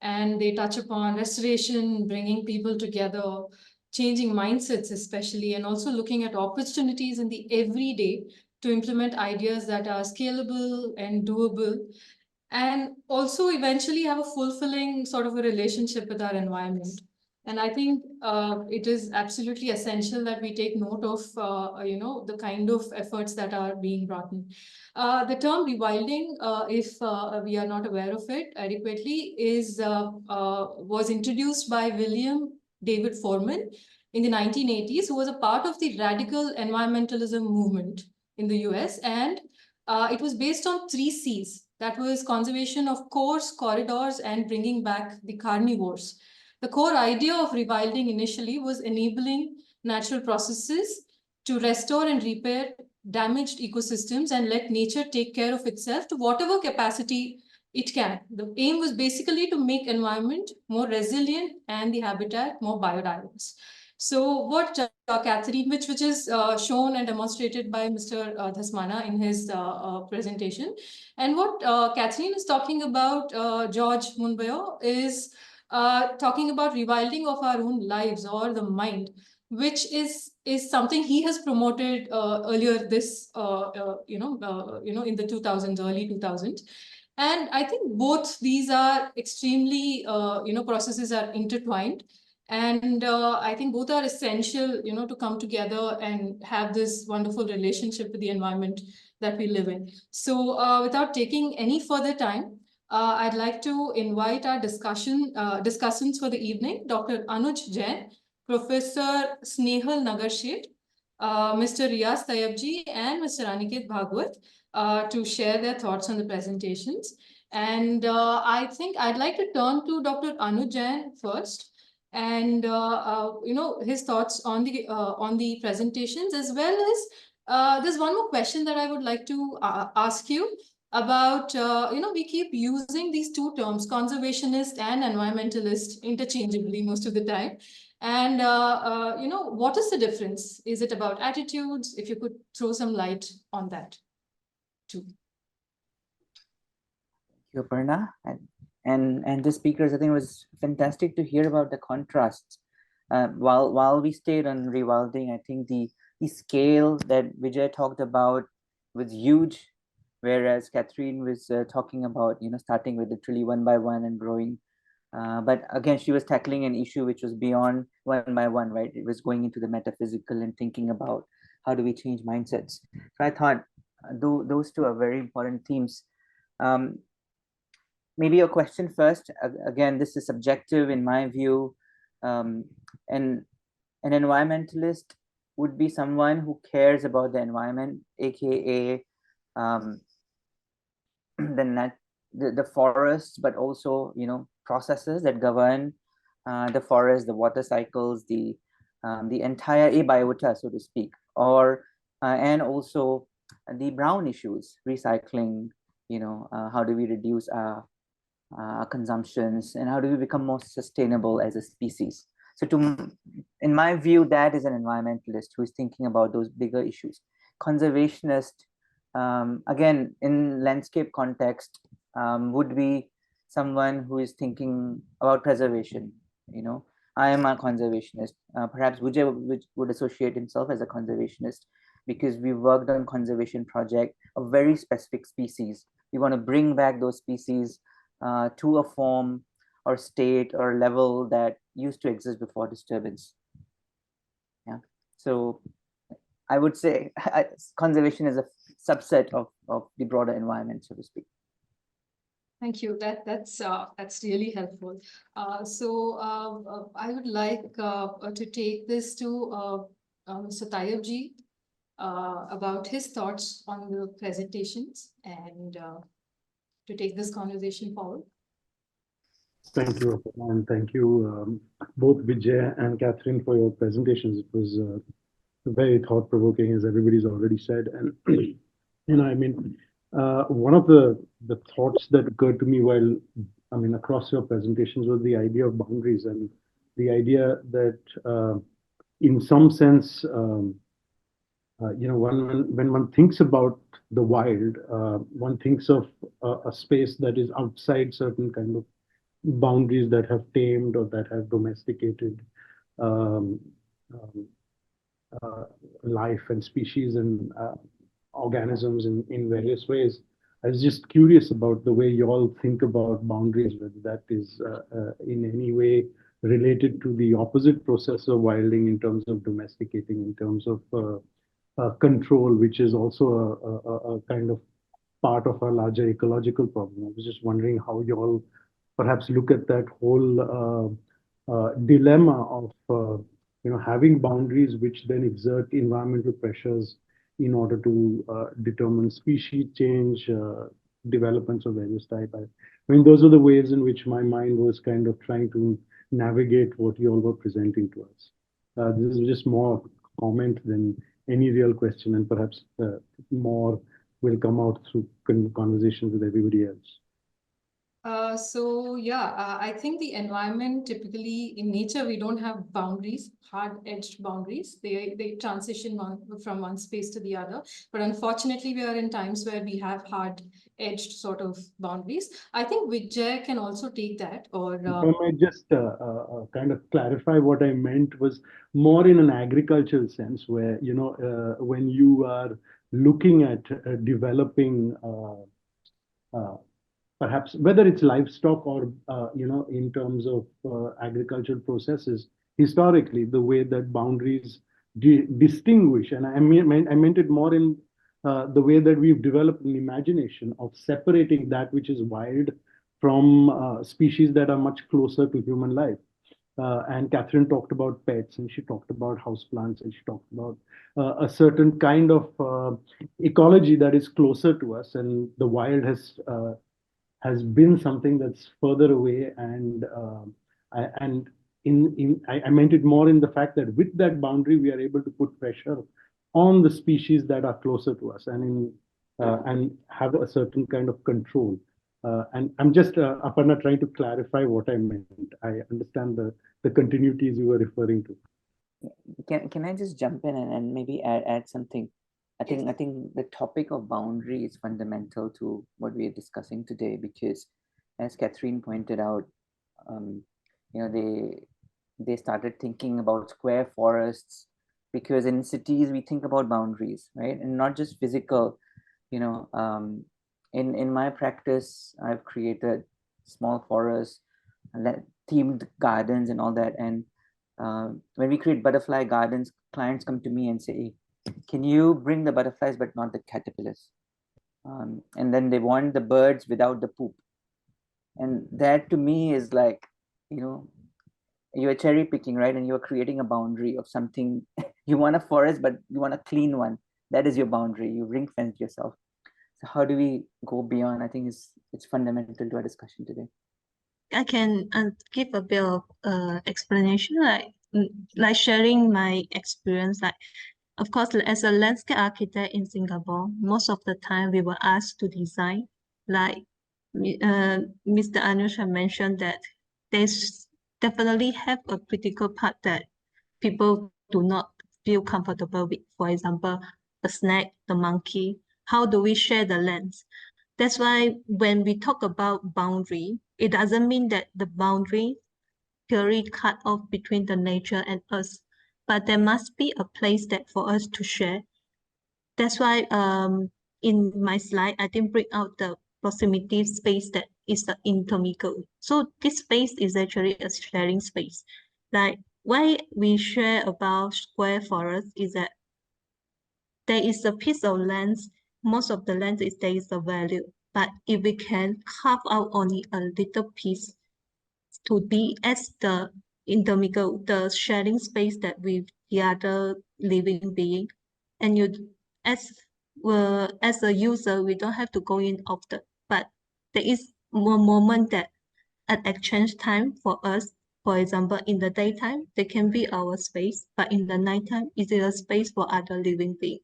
and they touch upon restoration, bringing people together, changing mindsets especially, and also looking at opportunities in the everyday to implement ideas that are scalable and doable, and also eventually have a fulfilling sort of a relationship with our environment. And I think it is absolutely essential that we take note of, the kind of efforts that are being brought in. The term rewilding, if we are not aware of it adequately, was introduced by William David Foreman in the 1980s, who was a part of the radical environmentalism movement in the US. And it was based on 3 C's. That was conservation of coarse corridors and bringing back the carnivores. The core idea of rewilding initially was enabling natural processes to restore and repair damaged ecosystems and let nature take care of itself to whatever capacity it can. The aim was basically to make environment more resilient and the habitat more biodiverse. So what Catherine, which is shown and demonstrated by Mr. Dhasmana in his presentation, and what Catherine is talking about, George Monbiot, is talking about rewilding of our own lives or the mind, which is something he has promoted earlier this in the 2000s, early 2000s. And I think both these are extremely processes are intertwined, and I think both are essential to come together and have this wonderful relationship with the environment that we live in. So without taking any further time, I'd like to invite our discussants for the evening, Dr. Anuj Jain, Professor Snehal Nagarsheth, Mr. Riyaz Tayyibji, and Mr. Aniket Bhagwat to share their thoughts on the presentations. And I think I'd like to turn to Dr. Anuj Jain first, and his thoughts on the presentations, as well as there's one more question that I would like to ask you about. We keep using these two terms, conservationist and environmentalist, interchangeably most of the time. And what is the difference? Is it about attitudes? If you could throw some light on that too. Thank you, Aparna. And the speakers, I think it was fantastic to hear about the contrasts. While we stayed on rewilding, I think the scale that Vijay talked about was huge, whereas Catherine was talking about starting with literally one by one and growing. But again, she was tackling an issue which was beyond one by one, right? It was going into the metaphysical and thinking about how do we change mindsets. So I thought those two are very important themes. Maybe a question first. Again, this is subjective in my view. And an environmentalist would be someone who cares about the environment, aka the forests, but also processes that govern the forest, the water cycles, the entire abiota, so to speak, or and also the brown issues, recycling. How do we reduce our consumptions, and how do we become more sustainable as a species? So in my view, that is an environmentalist who is thinking about those bigger issues. Conservationist, again, in landscape context, would be someone who is thinking about preservation. I am a conservationist. Perhaps Vijay would associate himself as a conservationist. because we worked on conservation project of very specific species. We want to bring back those species to a form or state or level that used to exist before disturbance. Yeah, so I would say conservation is a subset of the broader environment, so to speak. Thank you. That's really helpful. I would like to take this to Mr. Tayyibji about his thoughts on the presentations and to take this conversation forward. Thank you, and thank you both Vijay and Catherine for your presentations. It was very thought-provoking, as everybody's already said. And I mean, one of the thoughts that occurred to me while, across your presentations was the idea of boundaries and the idea that, in some sense, when one thinks about the wild, one thinks of a space that is outside certain kind of boundaries that have tamed or that have domesticated life and species and organisms in various ways. I was just curious about the way you all think about boundaries, whether that is in any way related to the opposite process of wilding in terms of domesticating, in terms of control, which is also a kind of part of a larger ecological problem. I was just wondering how you all perhaps look at that whole dilemma of having boundaries which then exert environmental pressures in order to determine species change, developments of various type. I mean, those are the ways in which my mind was kind of trying to navigate what you all were presenting to us. This is just more comment than any real question, and perhaps more will come out through conversations with everybody else. I think the environment, typically in nature, we don't have boundaries, hard-edged boundaries. They transition from one space to the other. But unfortunately, we are in times where we have hard-edged sort of boundaries. I think Vijay can also take that. Or if I might just kind of clarify, what I meant was more in an agricultural sense, where when you are looking at developing perhaps whether it's livestock or in terms of agricultural processes, historically the way that boundaries distinguish, and I meant it more in the way that we've developed an imagination of separating that which is wild from species that are much closer to human life. And Catherine talked about pets, and she talked about houseplants, and she talked about a certain kind of ecology that is closer to us, and the wild has been something that's further away. And I meant it more in the fact that with that boundary, we are able to put pressure on the species that are closer to us, and have a certain kind of control. And I'm just, Aparna, trying to clarify what I meant. I understand the continuities you were referring to. Can I just jump in and maybe add something? I think the topic of boundary is fundamental to what we are discussing today, because as Catherine pointed out, they started thinking about square forests, because in cities we think about boundaries, right? And not just physical. In my practice, I've created small forests, themed gardens and all that. And when we create butterfly gardens, clients come to me and say, can you bring the butterflies but not the caterpillars? And then they want the birds without the poop. And that to me is like, you're cherry picking, right? And you're creating a boundary of something. You want a forest, but you want a clean one. That is your boundary. You ring fence yourself. So how do we go beyond? I think it's fundamental to our discussion today. I can give a bit of explanation, like sharing my experience. Like, of course, as a landscape architect in Singapore, most of the time we were asked to design. Like Mr. Anuj had mentioned, that there's definitely have a critical part that people do not feel comfortable with. For example, the snake, the monkey. How do we share the lands? That's why when we talk about boundary, it doesn't mean that the boundary purely cut off between the nature and us, but there must be a place that for us to share. That's why in my slide, I didn't bring out the proximity space that is the intermediate. So this space is actually a sharing space. Like why we share about square forest is that there is a piece of land, most of the land is there is a value. But if we can carve out only a little piece to be as the intermediate, the sharing space that with the other living being, and you as a user, we don't have to go in often, but there is one moment that at exchange time for us. For example, in the daytime, they can be our space, but in the nighttime, it is a space for other living beings.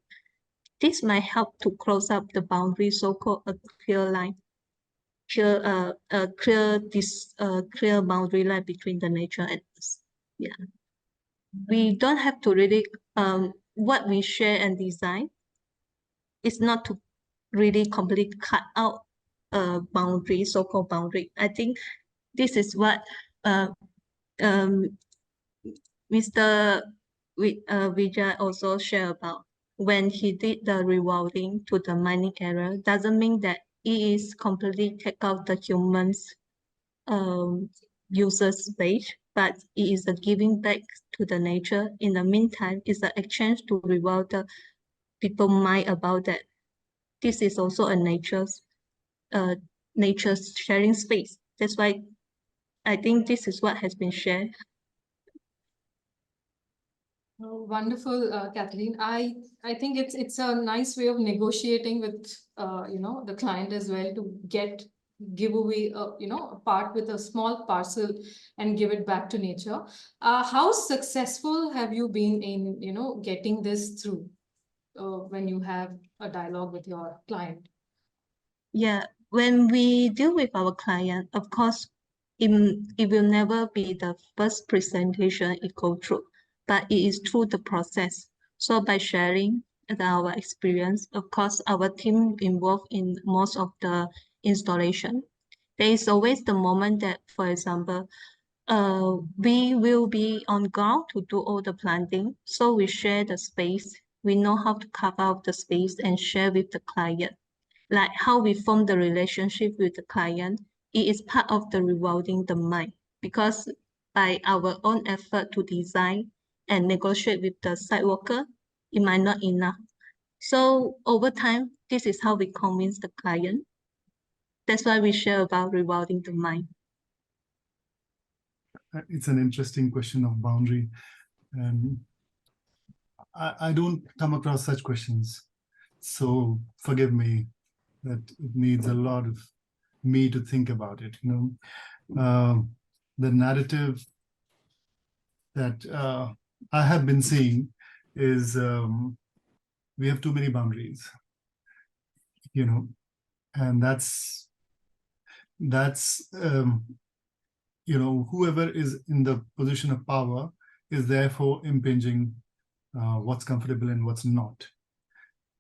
This might help to close up the boundary, so-called a clear line, clear boundary line between the nature and us. Yeah, we don't have to really what we share and design is not to really completely cut out a boundary, so-called boundary. I think this is what um, Mr. Vijay also shared about when he did the rewilding to the mining area. Doesn't mean that it is completely take out the humans user space, but it is a giving back to the nature. In the meantime, it's an exchange to rewild the people mind about that. This is also a nature's sharing space. That's why I think this is what has been shared. Oh, wonderful, Kathleen. I think it's a nice way of negotiating with the client as well to give away a part with a small parcel and give it back to nature. How successful have you been in getting this through when you have a dialogue with your client? Yeah, when we deal with our client, of course, it will never be the first presentation it go through, but it is through the process. So by sharing our experience, of course, our team involved in most of the installation. There is always the moment that, for example, we will be on ground to do all the planting. So we share the space. We know how to carve out the space and share with the client. Like how we form the relationship with the client, it is part of the rewilding the mind, because by our own effort to design and negotiate with the site worker, it might not enough. So over time, this is how we convince the client. That's why we share about rewilding the mind. It's an interesting question of boundary. I don't come across such questions, so forgive me that it needs a lot of me to think about it. The narrative that I have been seeing is we have too many boundaries, and that's whoever is in the position of power is therefore impinging what's comfortable and what's not.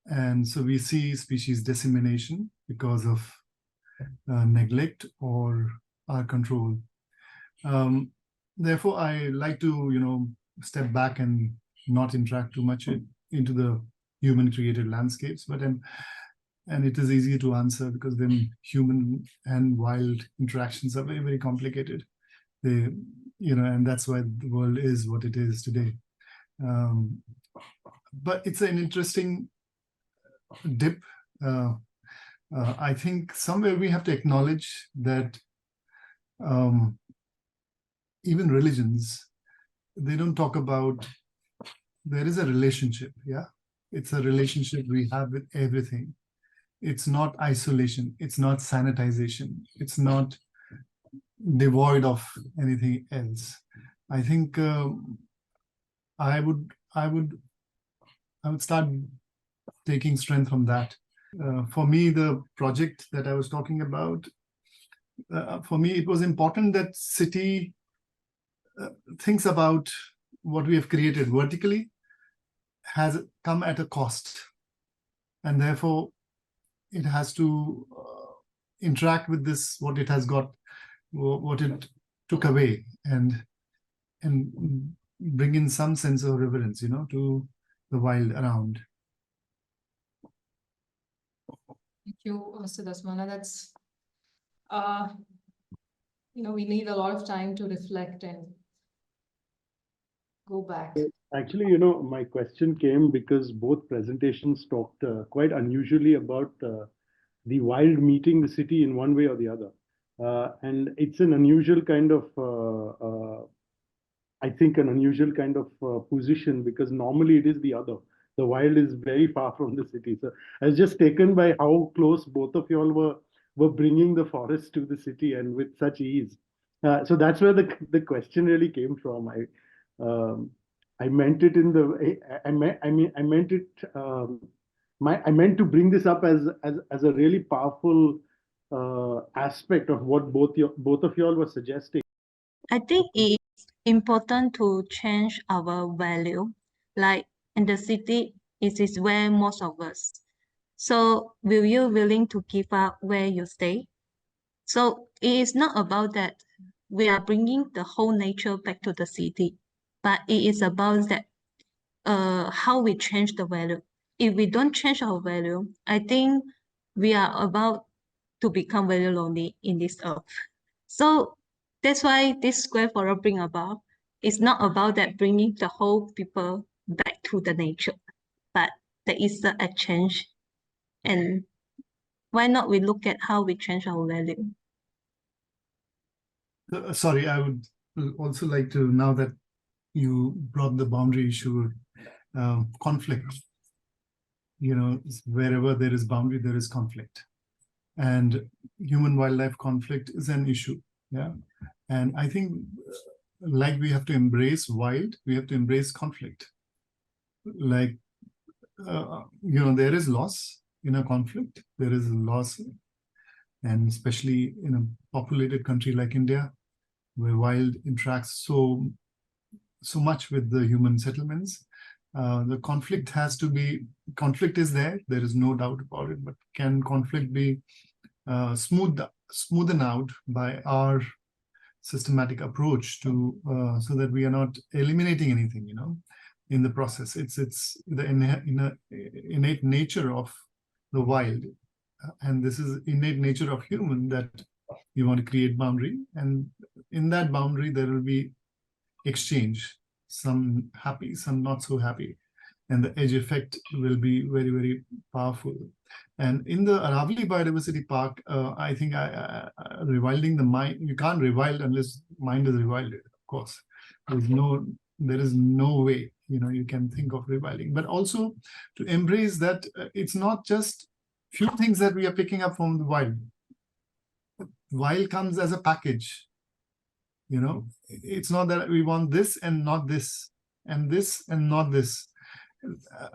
And so we see species dissemination because of neglect or our control. Therefore, I like to, step back and not interact too much into the human-created landscapes. And it is easier to answer because then human and wild interactions are very, very complicated. And that's why the world is what it is today. But it's an interesting dip. I think somewhere we have to acknowledge that even religions, they don't talk about, there is a relationship, yeah? It's a relationship we have with everything. It's not isolation, it's not sanitization, it's not devoid of anything else. I think I would start taking strength from that. For me, the project that I was talking about, for me, it was important that city thinks about what we have created vertically has come at a cost, and therefore it has to interact with this, what it has got, what it took away, and bring in some sense of reverence, to the wild around. Thank you, Mr. Dhasmana. That's, uh, we need a lot of time to reflect and go back. Actually, my question came because both presentations talked quite unusually about the wild meeting the city in one way or the other. And it's an unusual kind of, I think, an unusual kind of position because normally it is the other. The wild is very far from the city. So I was just taken by how close both of y'all were bringing the forest to the city and with such ease. So that's where the question really came from. I meant it in the I meant it I meant to bring this up as a really powerful aspect of what both of y'all were suggesting. I think it's important to change our value. Like in the city, it is where most of us. So will you willing to give up where you stay? So it is not about that we are bringing the whole nature back to the city, but it is about that how we change the value. If we don't change our value, I think we are about to become very lonely in this earth. So that's why this square forum bring about. It's not about that bringing the whole people back to the nature, but there is a change. And why not we look at how we change our value? Sorry, I would also like to, now that you brought the boundary issue, conflict. Wherever there is boundary, there is conflict. And human-wildlife conflict is an issue. Yeah. And I think like we have to embrace wild, we have to embrace conflict. Like, there is loss in a conflict. There is loss, and especially in a populated country like India, where wild interacts so much with the human settlements. The conflict has to be, conflict is there is no doubt about it, but can conflict be smoothened out by our systematic approach to so that we are not eliminating anything, in the process. It's the innate nature of the wild, and this is innate nature of human, that you want to create boundary, and in that boundary there will be exchange, some happy, some not so happy, and the edge effect will be very, very powerful. And in the Aravali Biodiversity Park, I think rewilding the mind, you can't rewild unless mind is rewilded, of course. There is no way, you can think of rewilding, but also to embrace that it's not just few things that we are picking up from the wild. Wild comes as a package. It's not that we want this and not this, and this and not this.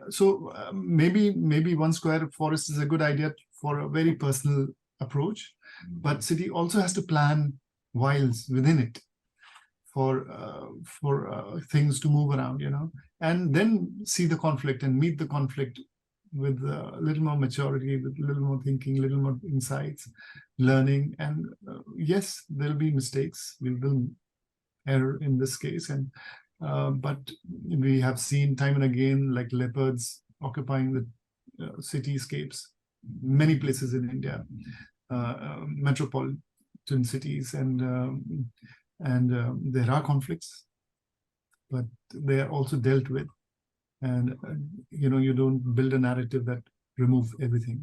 So maybe one square forest is a good idea for a very personal approach, but city also has to plan wilds within it for things to move around, and then see the conflict and meet the conflict with a little more maturity, with a little more thinking, a little more insights, learning. And yes, there'll be mistakes. We will err in this case, and but we have seen time and again, like leopards occupying the cityscapes, many places in India, metropolitan cities, and there are conflicts, but they are also dealt with. And you don't build a narrative that remove everything,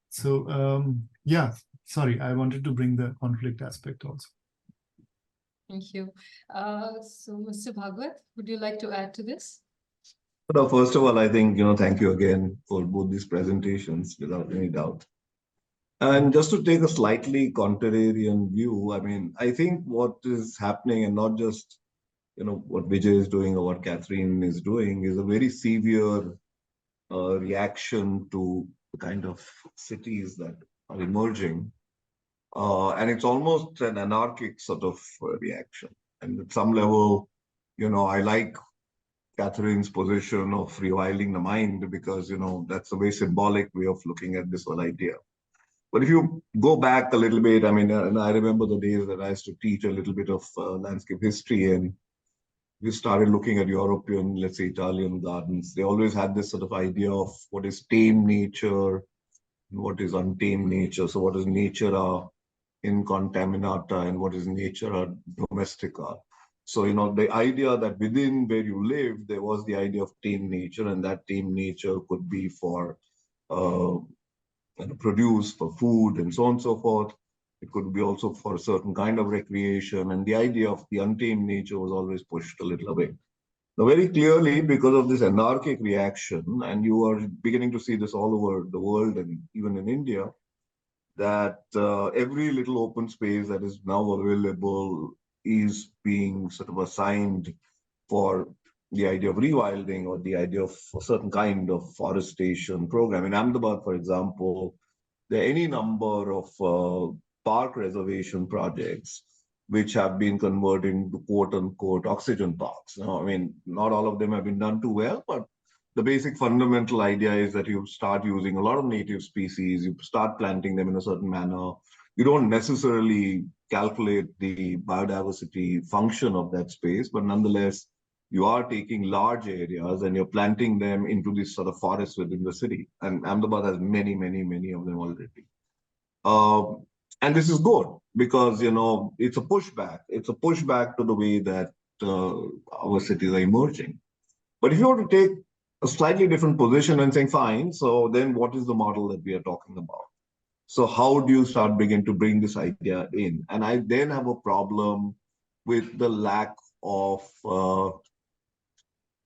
So yeah, sorry, I wanted to bring the conflict aspect also. Thank you. So Mr. Bhagwat, would you like to add to this? No, first of all, I think, thank you again for both these presentations, without any doubt. And just to take a slightly contrarian view, I mean, I think what is happening, and not just, what Vijay is doing or what Catherine is doing, is a very severe reaction to the kind of cities that are emerging. And it's almost an anarchic sort of reaction. And at some level, I like Catherine's position of rewilding the mind, because, that's a very symbolic way of looking at this whole idea. But if you go back a little bit, I mean, and I remember the days that I used to teach a little bit of landscape history, and we started looking at European, let's say Italian gardens. They always had this sort of idea of what is tame nature, what is untamed nature. So what is natura incontaminata and what is natura domestica. So, the idea that within where you live, there was the idea of tame nature, and that tame nature could be for uh, produce, for food, and so on and so forth. It could be also for a certain kind of recreation, and the idea of the untamed nature was always pushed a little away. Now, very clearly, because of this anarchic reaction, and you are beginning to see this all over the world and even in India, that every little open space that is now available is being sort of assigned for the idea of rewilding or the idea of a certain kind of forestation program. In Ahmedabad, for example, there are any number of park reservation projects which have been converted into quote unquote oxygen parks. Now, I mean, not all of them have been done too well, but the basic fundamental idea is that you start using a lot of native species, you start planting them in a certain manner. You don't necessarily calculate the biodiversity function of that space, but nonetheless, you are taking large areas and you're planting them into this sort of forest within the city. And Ahmedabad has many, many, many of them already. And this is good because, it's a pushback. It's a pushback to the way that our cities are emerging. But if you were to take a slightly different position and saying, fine, so then what is the model that we are talking about? So how do you start begin to bring this idea in? And I then have a problem with the lack of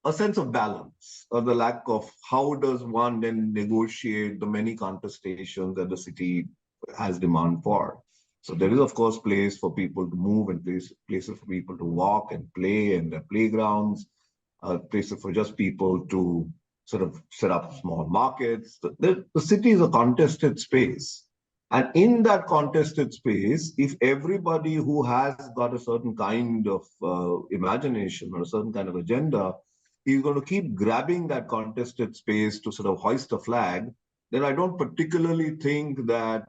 a sense of balance, or the lack of how does one then negotiate the many contestations that the city has demand for. So there is, of course, place for people to move and places for people to walk and play and playgrounds, places for just people to sort of set up small markets. The city is a contested space. And in that contested space, if everybody who has got a certain kind of imagination or a certain kind of agenda is going to keep grabbing that contested space to sort of hoist a flag, then I don't particularly think that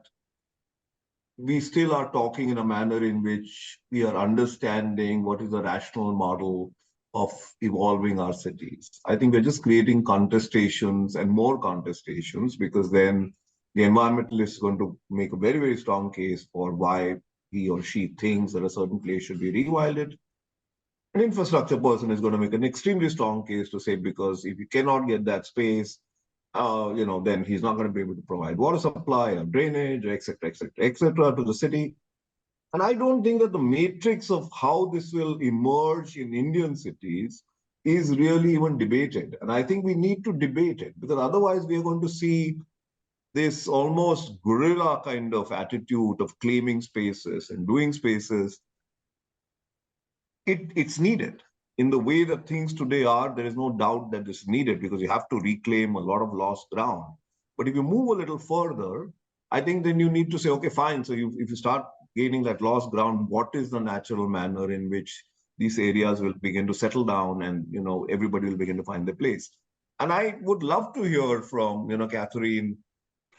we still are talking in a manner in which we are understanding what is the rational model of evolving our cities. I think we're just creating contestations and more contestations, because then the environmentalist is going to make a very, very strong case for why he or she thinks that a certain place should be rewilded. An infrastructure person is going to make an extremely strong case to say, because if you cannot get that space, then he's not going to be able to provide water supply or drainage, etc., etc., etc., to the city. And I don't think that the matrix of how this will emerge in Indian cities is really even debated. And I think we need to debate it, because otherwise we are going to see this almost guerrilla kind of attitude of claiming spaces and doing spaces. It's needed. In the way that things today are, there is no doubt that it's needed, because you have to reclaim a lot of lost ground. But if you move a little further, I think then you need to say, okay, fine. So if you start gaining that lost ground, what is the natural manner in which these areas will begin to settle down, and everybody will begin to find their place? And I would love to hear from Catherine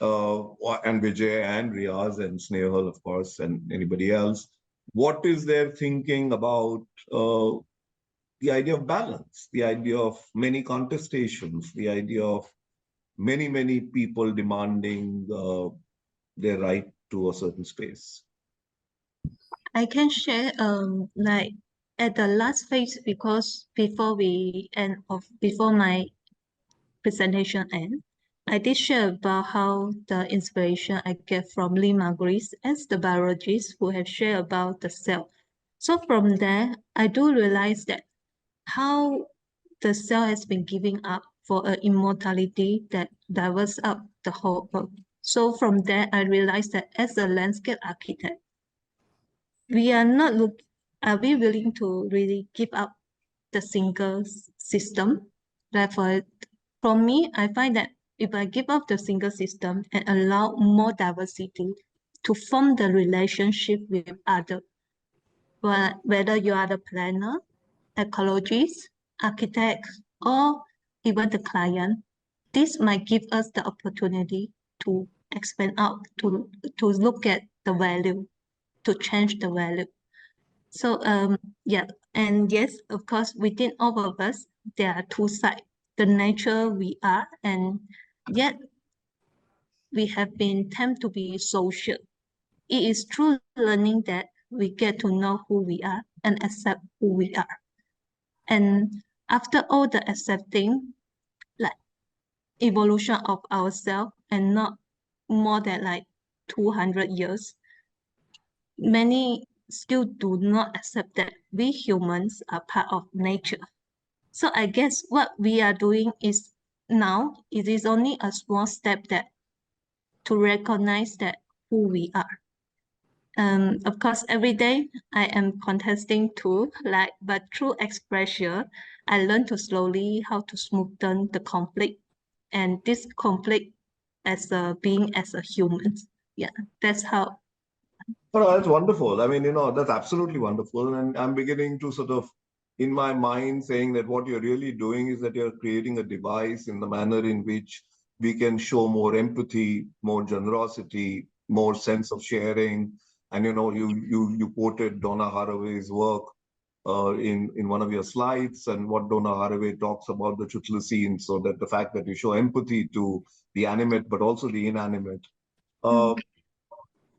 and Vijay and Riyaz and Snehal, of course, and anybody else. What is their thinking about the idea of balance, the idea of many contestations, the idea of many, many people demanding their right to a certain space? I can share like at the last phase, because before my presentation end, I did share about how the inspiration I get from Lee Margulis as the biologist who have shared about the cell. So from there, I do realize that how the cell has been giving up for an immortality that diverse up the whole earth. So from there, I realized that as a landscape architect, are we willing to really give up the single system? Therefore, for me, I find that if I give up the single system and allow more diversity to form the relationship with other, whether you are the planner, ecologist, architect, or even the client, this might give us the opportunity to expand out, to look at the value, to change the value. So yeah, and yes, of course, within all of us, there are two sides. The nature we are, and yet we have been tempted to be social. It is through learning that we get to know who we are and accept who we are. And after all the accepting, like evolution of ourselves and not more than like 200 years, many still do not accept that we humans are part of nature. So I guess what we are doing is now it is only a small step that to recognize that who we are. Of course, every day I am contesting too, but through expression, I learn to slowly how to smoothen the conflict and this conflict as a being as a human. Yeah, that's how. Oh, that's wonderful. I mean, that's absolutely wonderful. And I'm beginning to sort of, in my mind, saying that what you're really doing is that you're creating a device in the manner in which we can show more empathy, more generosity, more sense of sharing. And, you quoted Donna Haraway's work in one of your slides, and what Donna Haraway talks about the Chutla, so that the fact that you show empathy to the animate, but also the inanimate.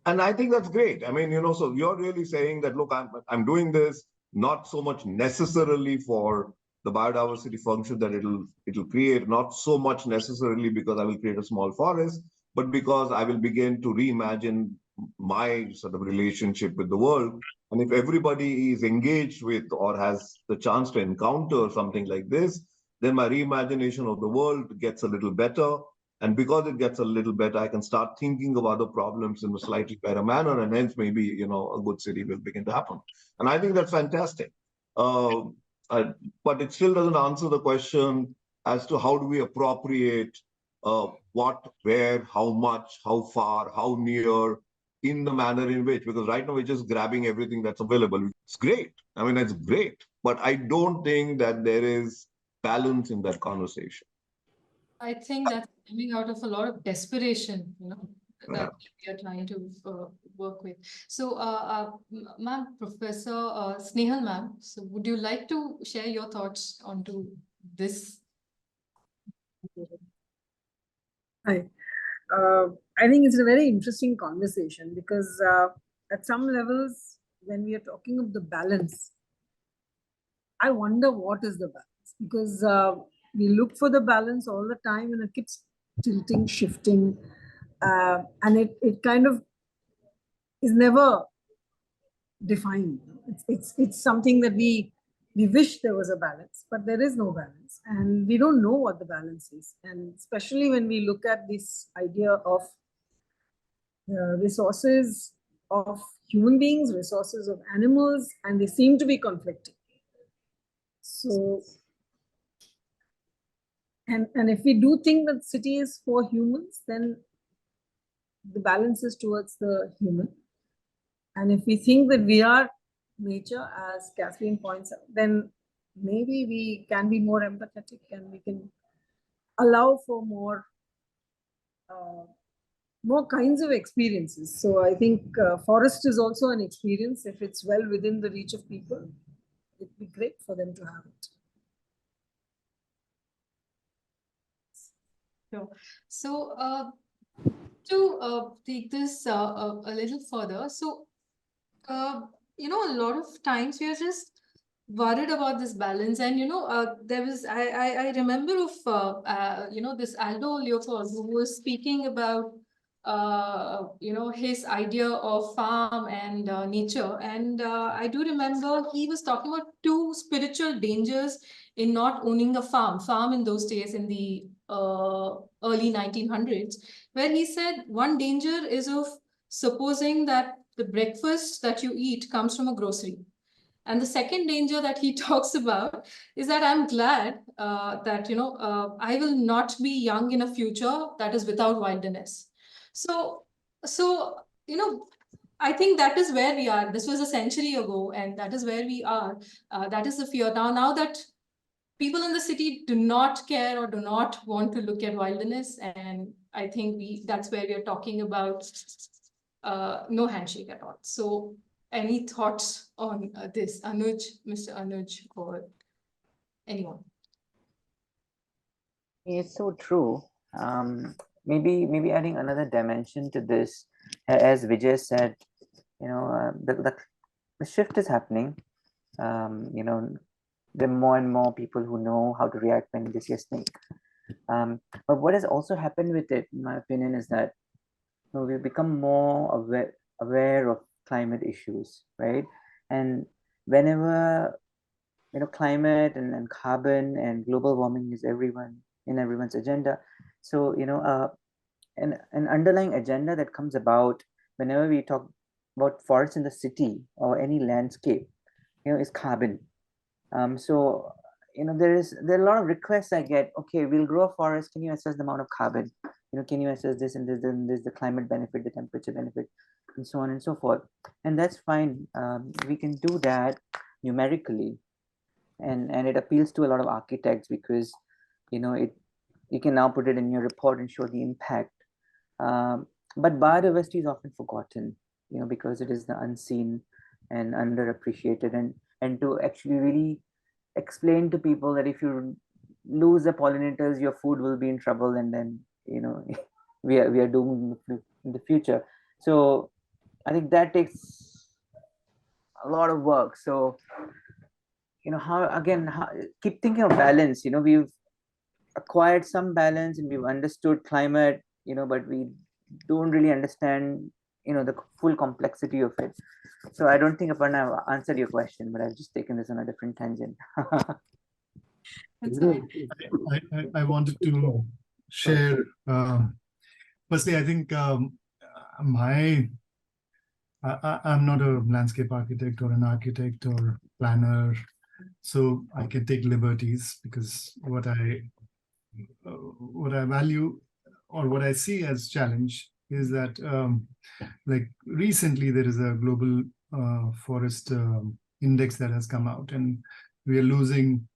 And I think that's great. I mean, so you're really saying that, look, I'm doing this not so much necessarily for the biodiversity function that it'll create, not so much necessarily because I will create a small forest, but because I will begin to reimagine my sort of relationship with the world. And if everybody is engaged with or has the chance to encounter something like this, then my reimagination of the world gets a little better. And because it gets a little better, I can start thinking of other problems in a slightly better manner, and hence maybe a good city will begin to happen. And I think that's fantastic. But it still doesn't answer the question as to how do we appropriate what, where, how much, how far, how near, in the manner in which, because right now we're just grabbing everything that's available. It's great. I mean, it's great. But I don't think that there is balance in that conversation. I think that's coming out of a lot of desperation, Yeah. that we are trying to work with. So, ma'am, Professor Snehal, ma'am, so would you like to share your thoughts onto this? Hi. I think it's a very interesting conversation because at some levels, when we are talking of the balance, I wonder what is the balance, because we look for the balance all the time and it keeps tilting, shifting, and it kind of is never defined. It's something that we wish there was a balance, but there is no balance, and we don't know what the balance is. And especially when we look at this idea of resources of human beings, resources of animals, and they seem to be conflicting. So, and if we do think that city is for humans, then the balance is towards the human. And if we think that we are nature, as Kathleen points out, then maybe we can be more empathetic and we can allow for more kinds of experiences. So I think forest is also an experience. If it's well within the reach of people, it'd be great for them to have it. Sure. So, to take this a little further, so a lot of times we are just worried about this balance, and there was I remember of this Aldo Leopold, who was speaking about his idea of farm and nature, and I do remember he was talking about two spiritual dangers in not owning a farm in those days, in the early 1900s, where he said one danger is of supposing that the breakfast that you eat comes from a grocery. And the second danger that he talks about is that I'm glad that I will not be young in a future that is without wilderness. So I think that is where we are. This was a century ago, and that is where we are. That is the fear. Now that people in the city do not care or do not want to look at wilderness, and I think that's where we are talking about no handshake at all. So any thoughts on this, Anuj, Mr. Anuj, or anyone? It's so true. maybe adding another dimension to this, as Vijay said, the shift is happening. There are more and more people who know how to react when they see a snake. But what has also happened with it, in my opinion, is that we've become more aware of climate issues, right? And whenever climate and carbon and global warming is everyone's agenda. So an underlying agenda that comes about whenever we talk about forests in the city or any landscape, is carbon. So there are a lot of requests I get. Okay, we'll grow a forest. Can you assess the amount of carbon? Can you assess this and this and this, the climate benefit, the temperature benefit, and so on and so forth. And that's fine. We can do that numerically, and it appeals to a lot of architects because you can now put it in your report and show the impact. But biodiversity is often forgotten, because it is the unseen and underappreciated, and to actually really explain to people that if you lose the pollinators, your food will be in trouble, and then we are doomed in the future. So I think that takes a lot of work. So keep thinking of balance. We've acquired some balance and we've understood climate, but we don't really understand the full complexity of it. So I don't think Aparna answered your question, but I've just taken this on a different tangent. I wanted to share. Firstly, I think I'm not a landscape architect or an architect or planner, so I can take liberties because what I value or what I see as challenge is that like recently there is a global forest index that has come out, and we are losing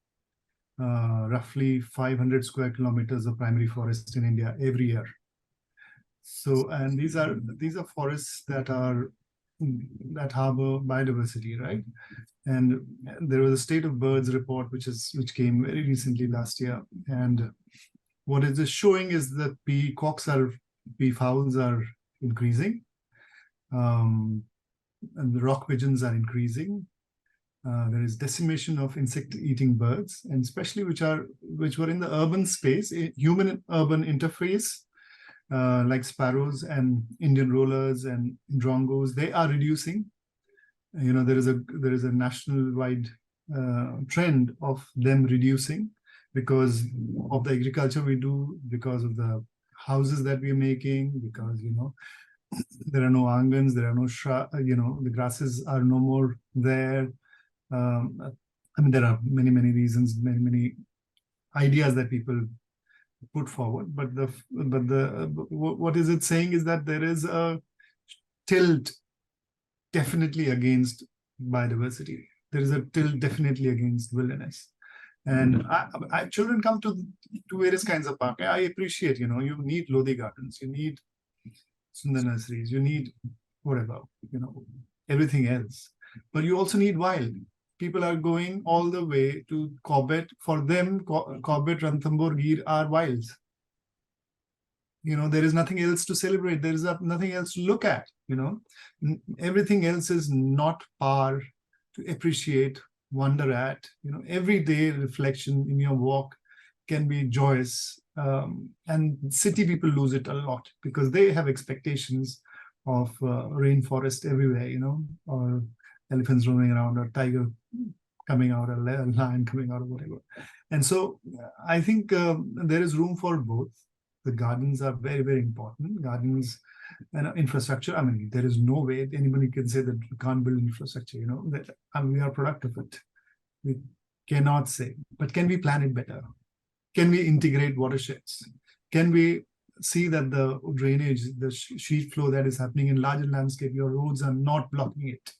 roughly 500 square kilometers of primary forest in India every year. So, and these are forests that harbor biodiversity, right? And there was a State of Birds report which came very recently last year, and what it is showing is that peafowls are increasing, and the rock pigeons are increasing. There is decimation of insect-eating birds, and especially which were in the urban space, human-urban interface, like sparrows and Indian rollers and drongos. They are reducing. There is a national-wide trend of them reducing because of the agriculture we do, because of the houses that we're making, because there are no angans, there are no the grasses are no more there. There are many reasons, many ideas that people put forward, but what is it saying is that there is a tilt definitely against biodiversity. There is a tilt definitely against wilderness, and children come to various kinds of parks. I appreciate, you need Lodi gardens, you need Sundar nurseries, you need whatever, everything else, but you also need wild. People are going all the way to Corbett. For them, Corbett, Ranthambore, Gir are wilds. There is nothing else to celebrate. There is nothing else to look at. Everything else is not par to appreciate, wonder at. Everyday reflection in your walk can be joyous. And city people lose it a lot because they have expectations of rainforest everywhere, or elephants roaming around, or tiger coming out, or lion coming out, or whatever. And so I think there is room for both. The gardens are very important. Gardens and infrastructure. There is no way anybody can say that you can't build infrastructure. That we are product of it. We cannot say, but can we plan it better? Can we integrate watersheds? Can we see that the drainage, the sheet flow that is happening in larger landscape, your roads are not blocking it?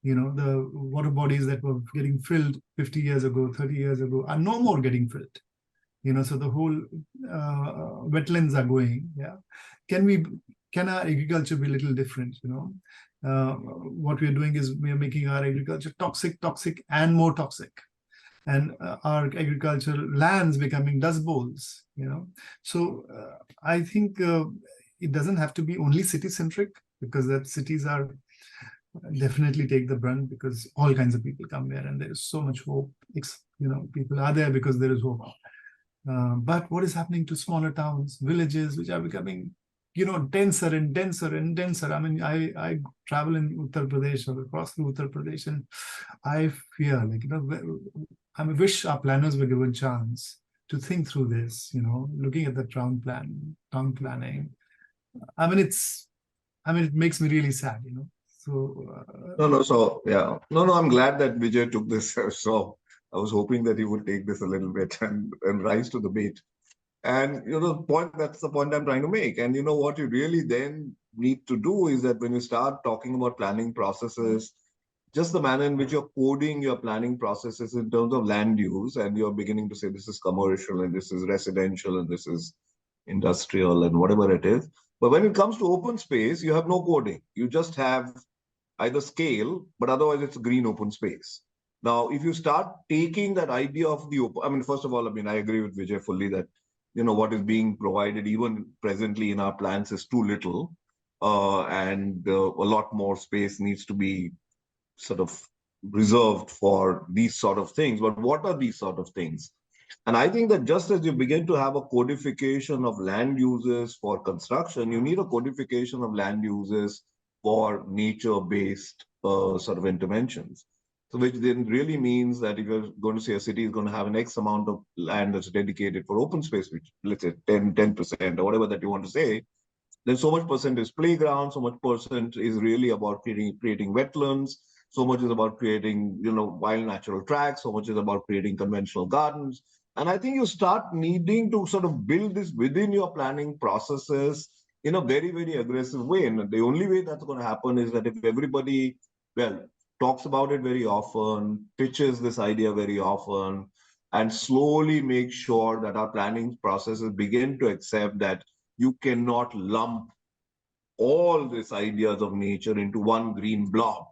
The water bodies that were getting filled 50 years ago, 30 years ago are no more getting filled. So the whole wetlands are going. Yeah. Can our agriculture be a little different? What we are doing is we are making our agriculture toxic, and more toxic. and our agricultural lands becoming dust bowls, So I think it doesn't have to be only city-centric, because that cities are definitely take the brunt, because all kinds of people come there and there is so much hope. People are there because there is hope. But what is happening to smaller towns, villages, which are becoming, denser and denser and denser? I mean, I travel in Uttar Pradesh or across through Uttar Pradesh, and I fear, I wish our planners were given chance to think through this, looking at the town planning. I mean, it makes me really sad, So, no, I'm glad that Vijay took this. So I was hoping that he would take this a little bit and rise to the bait. And that's the point I'm trying to make. And what you really then need to do is that when you start talking about planning processes, just the manner in which you're coding your planning processes in terms of land use, and you're beginning to say this is commercial and this is residential and this is industrial and whatever it is. But when it comes to open space, you have no coding. You just have either scale, but otherwise it's a green open space. Now, if you start taking that idea of the open, I mean, first of all, I agree with Vijay fully that, what is being provided even presently in our plans is too little. And a lot more space needs to be sort of reserved for these sort of things. But what are these sort of things? And I think that just as you begin to have a codification of land uses for construction, you need a codification of land uses for nature-based sort of interventions. So which then really means that if you're going to say a city is going to have an X amount of land that's dedicated for open space, which let's say 10% or whatever that you want to say, then so much percent is playground, so much percent is really about creating wetlands, so much is about creating, wild natural tracks, so much is about creating conventional gardens. And I think you start needing to sort of build this within your planning processes in a very, very aggressive way. And the only way that's going to happen is that if everybody, talks about it very often, pitches this idea very often, and slowly make sure that our planning processes begin to accept that you cannot lump all these ideas of nature into one green blob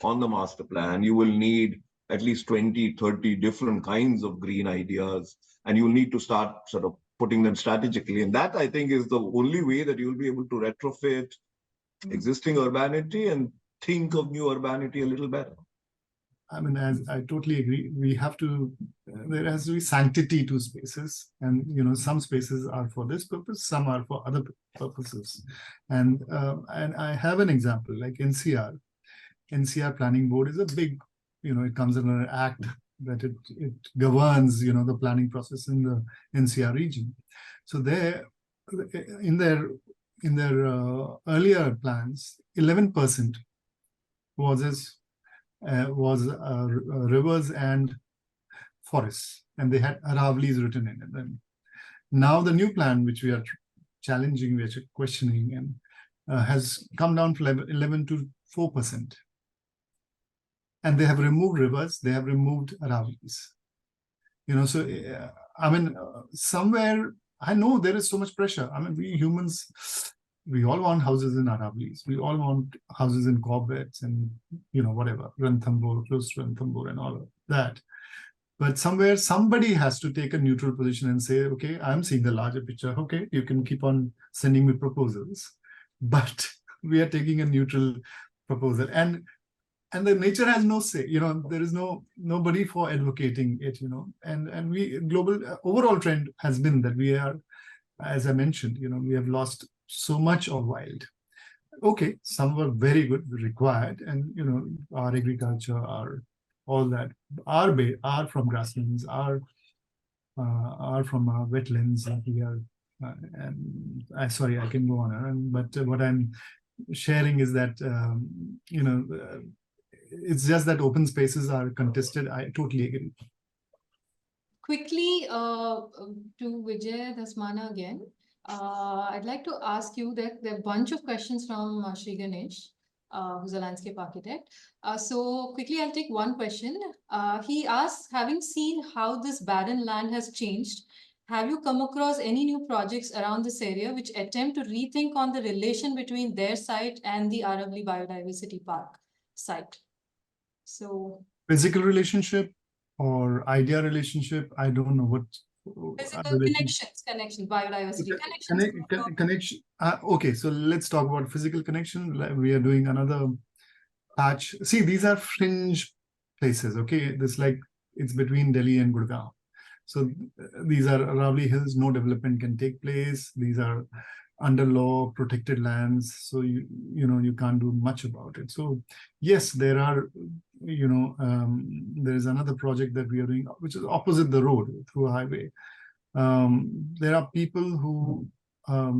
on the master plan. You will need at least 20, 30 different kinds of green ideas, and you'll need to start sort of putting them strategically. And that, I think, is the only way that you'll be able to retrofit existing urbanity and think of new urbanity a little better. I mean, as I totally agree, there has to be sanctity to spaces, and some spaces are for this purpose, some are for other purposes, and I have an example like NCR Planning Board is a big, it comes under an act that it governs, the planning process in the NCR region. So there, in their earlier plans, 11% was rivers and forests, and they had Aravlis written in it. And now the new plan, which we are challenging, we are questioning, and has come down from 11 to 4%. And they have removed rivers, they have removed Aravlis. So I mean, somewhere I know there is so much pressure. I mean, we humans, we all want houses in Aravlis. We all want houses in Corbett's and, whatever, Ranthambore, close to Ranthambore and all of that. But somewhere somebody has to take a neutral position and say, okay, I'm seeing the larger picture. Okay, you can keep on sending me proposals, but we are taking a neutral proposal. And the nature has no say, there is nobody for advocating it, and global overall trend has been that we are, as I mentioned, we have lost so much of wild. Okay, some were very good, required, and our agriculture, our all that are from grasslands, are from our wetlands. We are, and sorry, I can go on, but what I'm sharing is that it's just that open spaces are contested. I totally agree. Quickly to Vijay Dhasmana again. I'd like to ask you that there are a bunch of questions from Sri Ganesh, who's a landscape architect. So quickly, I'll take one question. He asks, having seen how this barren land has changed, have you come across any new projects around this area which attempt to rethink on the relation between their site and the Aravali Biodiversity Park site? So physical relationship or idea relationship. I don't know what Physical connection, biodiversity connections. connection. Okay, so let's talk about physical connection. We are doing another patch. See, these are fringe places. Okay, this it's between Delhi and Gurgaon. So these are Aravali Hills. No development can take place. These are under law protected lands. So you can't do much about it. So yes, there are there is another project that we are doing, which is opposite the road through a highway. There are people who are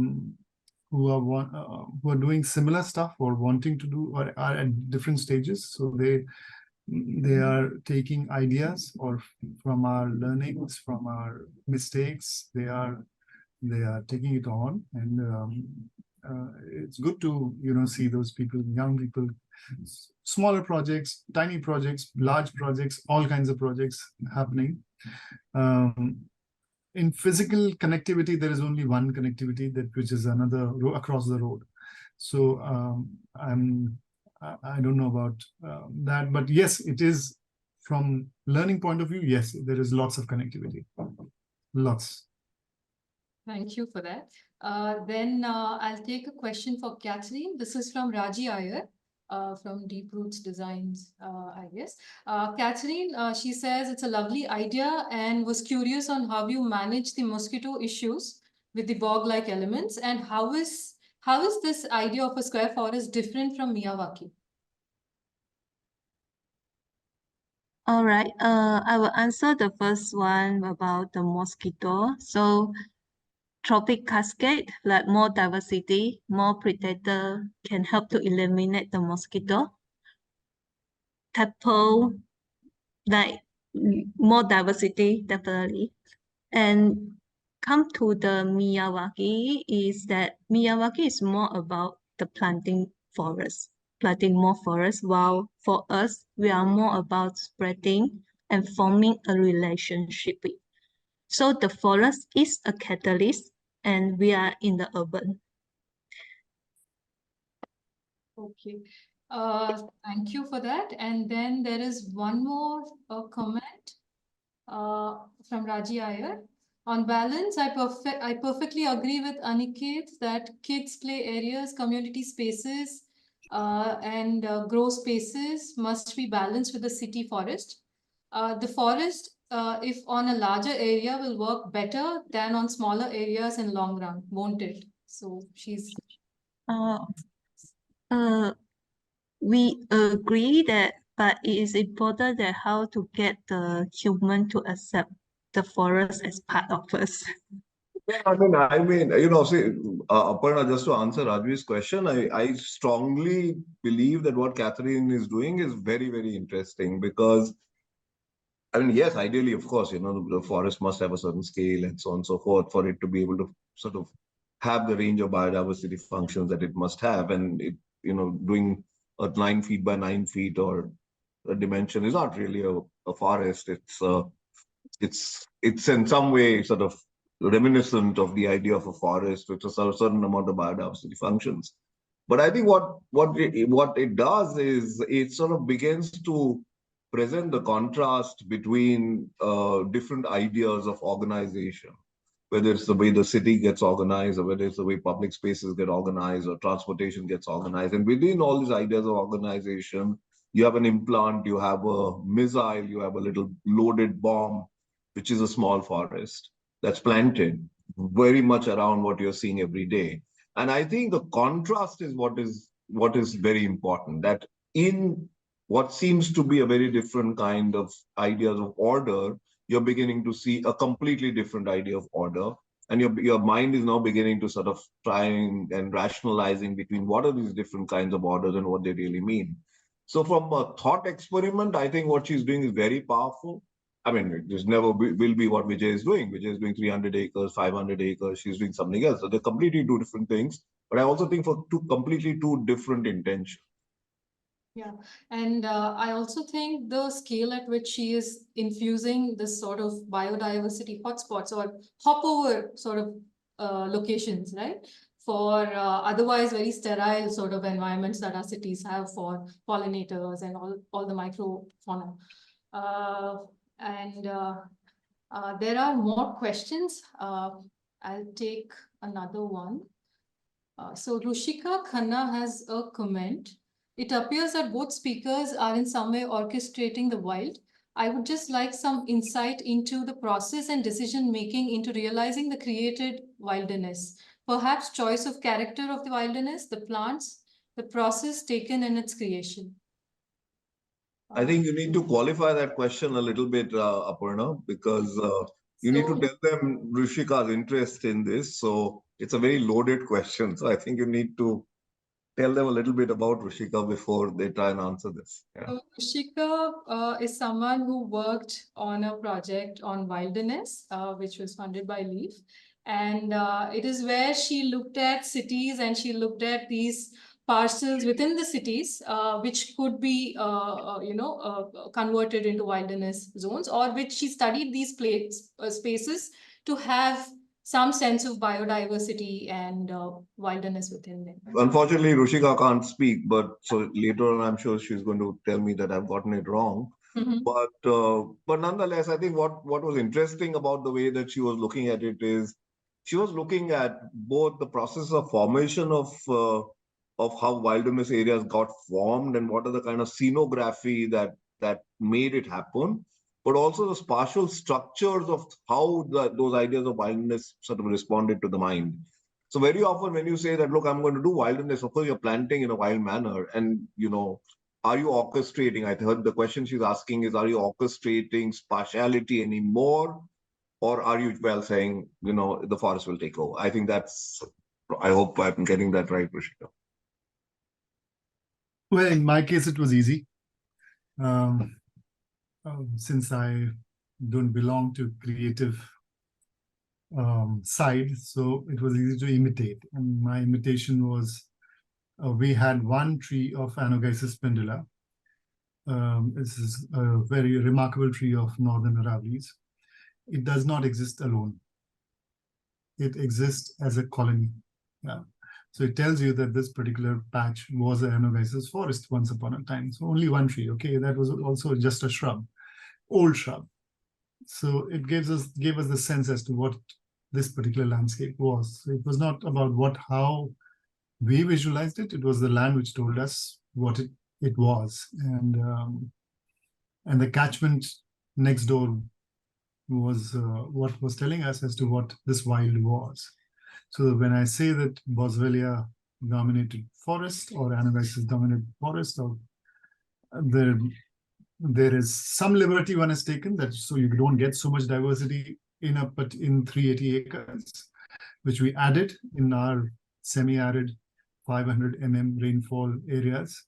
doing similar stuff or wanting to do or are at different stages. So they are taking ideas or from our learnings, from our mistakes. They are taking it on, and it's good to see those people, young people, smaller projects, tiny projects, large projects, all kinds of projects happening. In physical connectivity, there is only one connectivity, which is another across the road. So I don't know about that, but yes, it is from learning point of view. Yes, there is lots of connectivity, lots. Thank you for that. Then I'll take a question for Catherine. This is from Raji Iyer. From Deep Roots Designs, I guess. Catherine, she says it's a lovely idea and was curious on how you manage the mosquito issues with the bog-like elements, and how is this idea of a square forest different from Miyawaki? All right, I will answer the first one about the mosquito. So tropic cascade, like more diversity, more predator can help to eliminate the mosquito. Tadpole, like more diversity, definitely. And come to the Miyawaki is that Miyawaki is more about the planting more forest, while for us, we are more about spreading and forming a relationship with. So the forest is a catalyst and we are in the urban. Okay. Thank you for that. And then there is one more comment from Raji Iyer. On balance, I perfectly agree with Aniket that kids' play areas, community spaces, and grow spaces must be balanced with the city forest. The forest, if on a larger area, will work better than on smaller areas in long run, won't it? So she's... We agree that, but it is important that how to get the human to accept the forest as part of us. I mean, see, Aparna, just to answer Rajvi's question, I strongly believe that what Catherine is doing is very, very interesting because, I mean, yes, ideally, of course, the forest must have a certain scale and so on and so forth for it to be able to sort of have the range of biodiversity functions that it must have. And doing a 9 feet by 9 feet or a dimension is not really a forest. It's in some way sort of reminiscent of the idea of a forest, which has a certain amount of biodiversity functions. But I think what it does is it sort of begins to present the contrast between different ideas of organization, whether it's the way the city gets organized or whether it's the way public spaces get organized or transportation gets organized. And within all these ideas of organization, you have an implant, you have a missile, you have a little loaded bomb, which is a small forest that's planted very much around what you're seeing every day. And I think the contrast is what is very important, that in what seems to be a very different kind of ideas of order, you're beginning to see a completely different idea of order. And your mind is now beginning to sort of trying and rationalizing between what are these different kinds of orders and what they really mean. So from a thought experiment, I think what she's doing is very powerful. I mean, it just never will be what Vijay is doing. Vijay is doing 300 acres, 500 acres. She's doing something else. So they're completely two different things. But I also think for completely two different intentions. Yeah, and I also think the scale at which she is infusing this sort of biodiversity hotspots or hopover sort of locations, right? For otherwise very sterile sort of environments that our cities have for pollinators and all the microfauna. And there are more questions. I'll take another one. So Rushika Khanna has a comment. It appears that both speakers are in some way orchestrating the wild. I would just like some insight into the process and decision making into realizing the created wilderness. Perhaps choice of character of the wilderness, the plants, the process taken in its creation. I think you need to qualify that question a little bit, Aparna, because you need to tell them Rushika's interest in this. So it's a very loaded question. So I think you need to tell them a little bit about Rushika before they try and answer this. Yeah. So Rushika is someone who worked on a project on wilderness, which was funded by LEAF. And it is where she looked at cities and she looked at these parcels within the cities, which could be, converted into wilderness zones, or which she studied these spaces to have some sense of biodiversity and wilderness within them. Unfortunately, Rushika can't speak, but so later on, I'm sure she's going to tell me that I've gotten it wrong. But nonetheless, I think what was interesting about the way that she was looking at it is she was looking at both the process of formation of how wilderness areas got formed and what are the kind of scenography that made it happen, but also the spatial structures of how those ideas of wilderness sort of responded to the mind. So very often when you say that, look, I'm going to do wilderness, of course you're planting in a wild manner, and are you orchestrating? I heard the question she's asking is, are you orchestrating spatiality anymore? Or are you, well, saying, the forest will take over? I think I hope I'm getting that right, Rishika. Well, in my case, it was easy. Since I don't belong to creative side, so it was easy to imitate. And my imitation was, we had one tree of Anogesis pendula. This is a very remarkable tree of northern Aravallis. It does not exist alone. It exists as a colony. Yeah. So it tells you that this particular patch was an Anogesis forest once upon a time. So only one tree. Okay, that was also just a shrub, old shrub. So it gave us the sense as to what this particular landscape was. So it was not about how we visualized it. It was the land which told us what it was, and the catchment next door was what was telling us as to what this wild was. So when I say that Boswellia dominated forest or Anogesis dominated forest, or there is some liberty one has taken, that so you don't get so much diversity in 380 acres, which we added in our semi-arid 500 mm rainfall areas.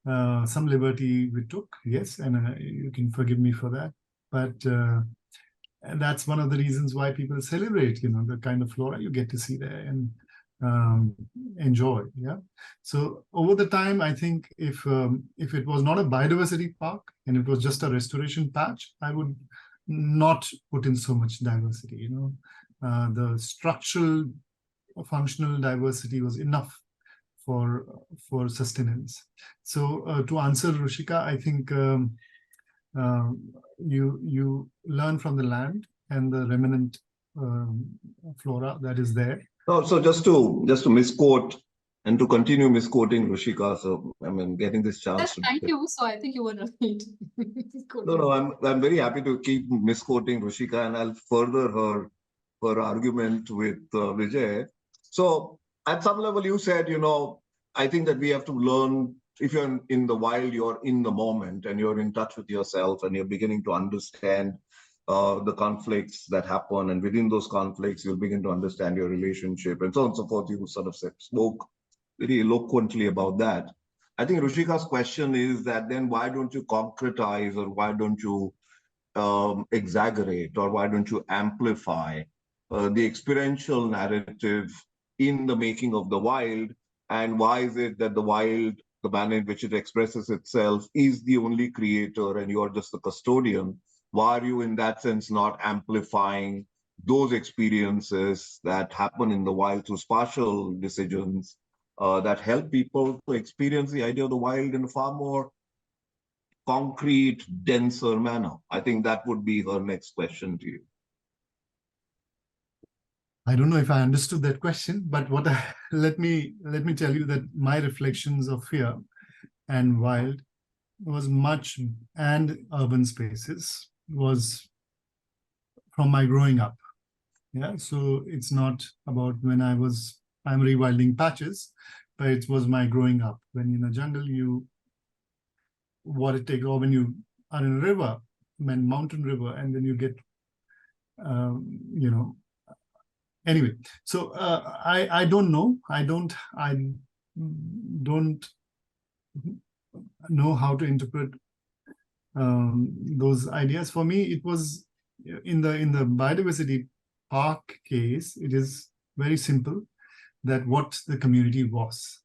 Some liberty we took, yes, and you can forgive me for that. But and that's one of the reasons why people celebrate, the kind of flora you get to see there and enjoy. Yeah. So over the time, I think if it was not a biodiversity park and it was just a restoration patch, I would not put in so much diversity. The structural, functional diversity was enough for sustenance. So to answer Rushika, I think you learn from the land and the remnant flora that is there. So just to misquote and to continue misquoting Rushika, so getting this chance. Thank you. So I think you were right. No, I'm very happy to keep misquoting Rushika, and I'll further her argument with Vijay. So at some level, you said, I think that we have to learn. If you're in the wild, you're in the moment and you're in touch with yourself and you're beginning to understand the conflicts that happen. And within those conflicts, you'll begin to understand your relationship and so on and so forth. You sort of spoke very eloquently about that. I think Rushika's question is that then why don't you concretize, or why don't you exaggerate, or why don't you amplify the experiential narrative in the making of the wild? And why is it that the wild, the manner in which it expresses itself, is the only creator and you're just the custodian? Why are you in that sense not amplifying those experiences that happen in the wild through spatial decisions that help people to experience the idea of the wild in a far more concrete, denser manner? I think that would be her next question to you. I don't know if I understood that question, but let me tell you that my reflections of fear and wild was much, and urban spaces, was from my growing up. Yeah, so it's not about when I'm rewilding patches, but it was my growing up. When in a jungle, what it takes, or when you are in a river, mountain river, and then you get, anyway. So I don't know. I don't know how to interpret those ideas. For me, it was in the biodiversity park case. It is very simple that what the community was.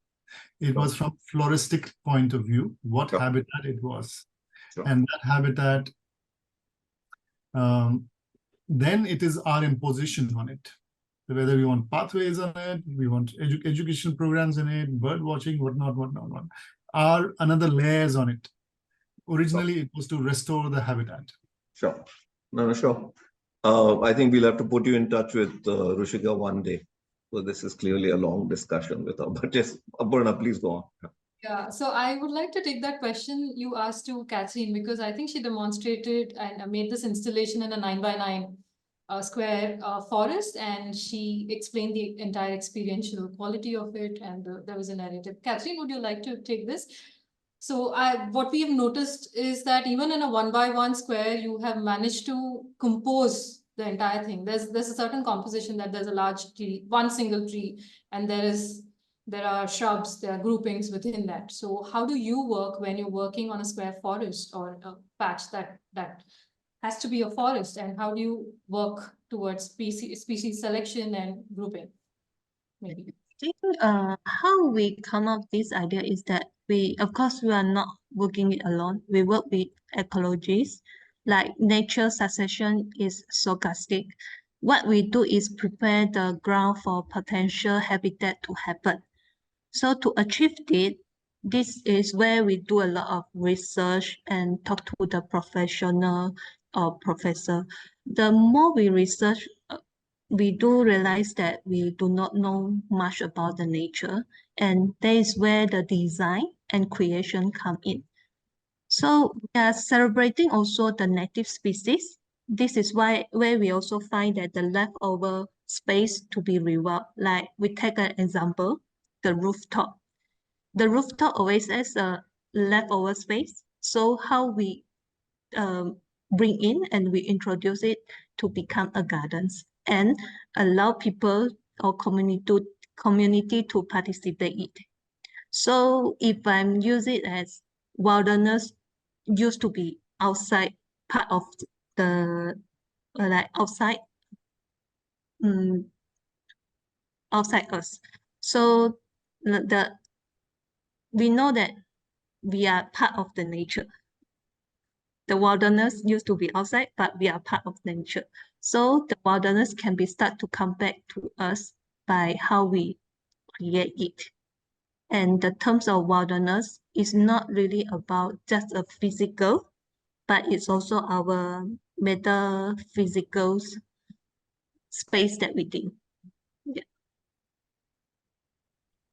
It was from floristic point of view, what habitat it was. And that habitat, then it is our imposition on it. Whether we want pathways on it, we want education programs in it, bird watching, whatnot, are another layers on it. Originally, it was to restore the habitat. Sure. No, sure. I think we'll have to put you in touch with Rushika one day. So this is clearly a long discussion with her. But yes, Aparna, please go on. Yeah, so I would like to take that question you asked to Catherine, because I think she demonstrated and made this installation in a 9x9 square forest, and she explained the entire experiential quality of it, and there was a narrative. Catherine, would you like to take this? So what we have noticed is that even in a 1x1 square, you have managed to compose the entire thing. There's a certain composition, that there's a large tree, one single tree, and there are shrubs, there are groupings within that. So how do you work when you're working on a square forest or a patch that has to be a forest, and how do you work towards species selection and grouping? Maybe. I think how we come up with this idea is that we are not working it alone. We work with ecologists. Like nature succession is stochastic. What we do is prepare the ground for potential habitat to happen. So to achieve this is where we do a lot of research and talk to the professional or professor. The more we research, we do realize that we do not know much about the nature, and that is where the design and creation come in. So we are celebrating also the native species. This is where we also find that the leftover space to be rewild. Like we take an example, the rooftop. The rooftop always has a leftover space. So how we bring in and we introduce it to become a gardens and allow people or community to participate in it. So if I'm use it as wilderness used to be outside part of the like outside outside us. So we know that we are part of the nature. The wilderness used to be outside, but we are part of nature. So the wilderness can be start to come back to us by how we create it. And the terms of wilderness is not really about just a physical, but it's also our metaphysical space that we think. Yeah.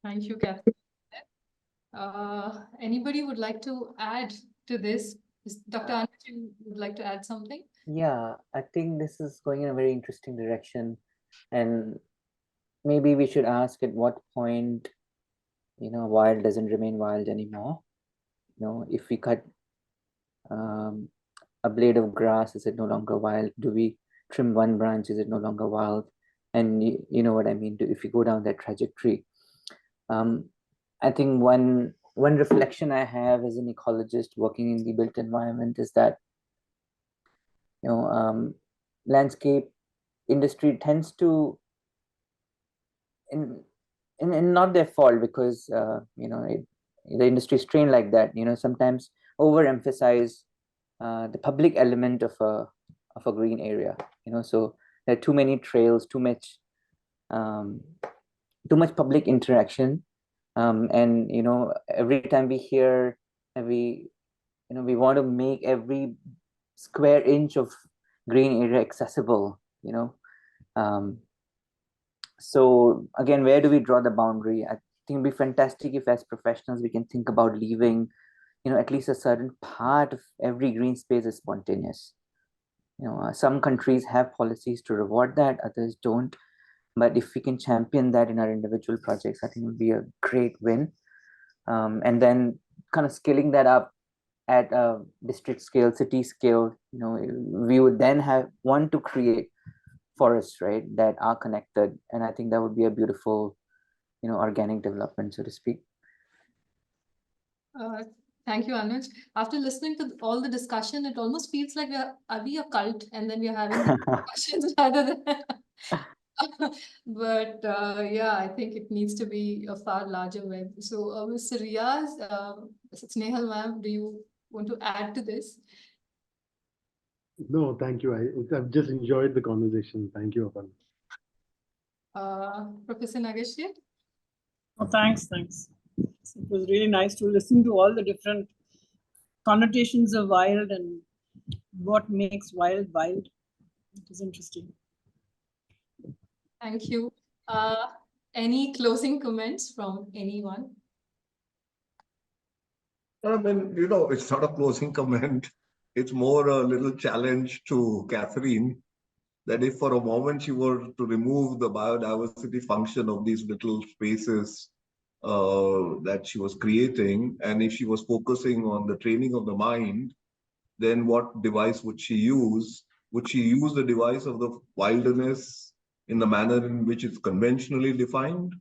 Thank you, Catherine. Anybody would like to add to this? Dr. Anuj, you would like to add something? Yeah, I think this is going in a very interesting direction, and maybe we should ask at what point, wild doesn't remain wild anymore. If we cut a blade of grass, is it no longer wild? Do we trim one branch, is it no longer wild? And you know what I mean, if you go down that trajectory. I think one reflection I have as an ecologist working in the built environment is that, landscape industry tends to, and not their fault, because the industry is trained like that, sometimes overemphasize the public element of a green area, so there are too many trails, too much public interaction, and every time we hear, we we want to make every square inch of green area accessible. So again, where do we draw the boundary? I think it'd be fantastic if as professionals we can think about leaving, at least a certain part of every green space is spontaneous. Some countries have policies to reward that, others don't. But if we can champion that in our individual projects, I think it would be a great win. And then kind of scaling that up at a district scale, city scale, we would then want to create forests, right, that are connected. And I think that would be a beautiful, organic development, so to speak. Thank you, Anuj. After listening to all the discussion, it almost feels like are we a cult, and then we're having discussions rather than. But yeah, I think it needs to be a far larger web. So, Mr. Riyaz, Snehal ma'am, do you want to add to this? No, thank you. I've just enjoyed the conversation. Thank you, Aparna. Professor Nagarsheth? Oh, thanks. It was really nice to listen to all the different connotations of wild and what makes wild wild. It is interesting. Thank you. Any closing comments from anyone? I mean, it's not a closing comment. It's more a little challenge to Catherine that if for a moment she were to remove the biodiversity function of these little spaces that she was creating, and if she was focusing on the training of the mind, then what device would she use? Would she use the device of the wilderness in the manner in which it's conventionally defined?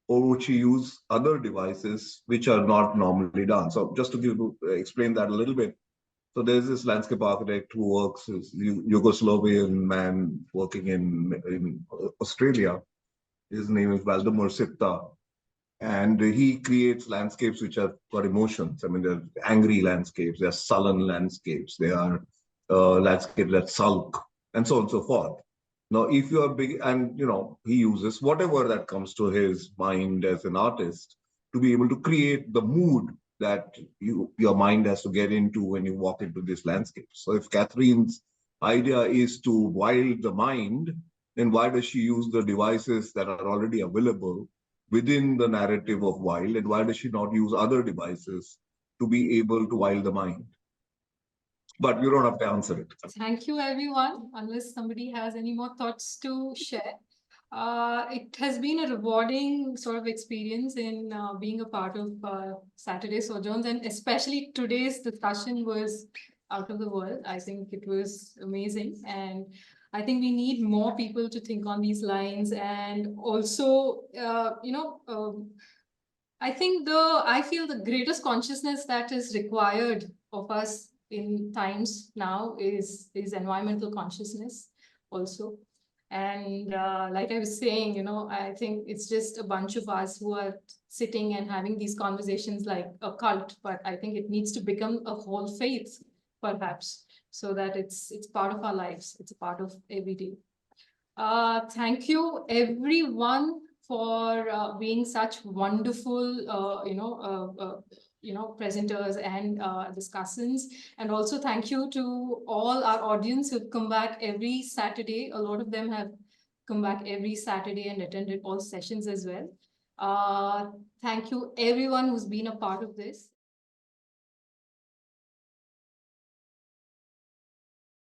Or would she use other devices which are not normally done? So just to explain that a little bit. So there's this landscape architect who works, Yugoslavian man working in Australia. His name is Valdemar Sitta. And he creates landscapes which have got emotions. I mean, they're angry landscapes, they're sullen landscapes, they are landscapes that sulk, and so on and so forth. Now, if you are big, and he uses whatever that comes to his mind as an artist to be able to create the mood that your mind has to get into when you walk into this landscape. So if Catherine's idea is to wild the mind, then why does she use the devices that are already available within the narrative of wild, and why does she not use other devices to be able to wild the mind? But you don't have to answer it. Thank you, everyone. Unless somebody has any more thoughts to share. It has been a rewarding sort of experience in being a part of Saturday Sojourns, and especially today's discussion was out of the world. I think it was amazing, and I think we need more people to think on these lines. And also, I feel the greatest consciousness that is required of us in times now is environmental consciousness also. And like I was saying, I think it's just a bunch of us who are sitting and having these conversations like a cult, but I think it needs to become a whole faith, perhaps, so that it's part of our lives. It's a part of every day. Thank you, everyone, for being such wonderful, presenters and discussants. And also thank you to all our audience who've come back every Saturday. A lot of them have come back every Saturday and attended all sessions as well. Thank you, everyone who's been a part of this.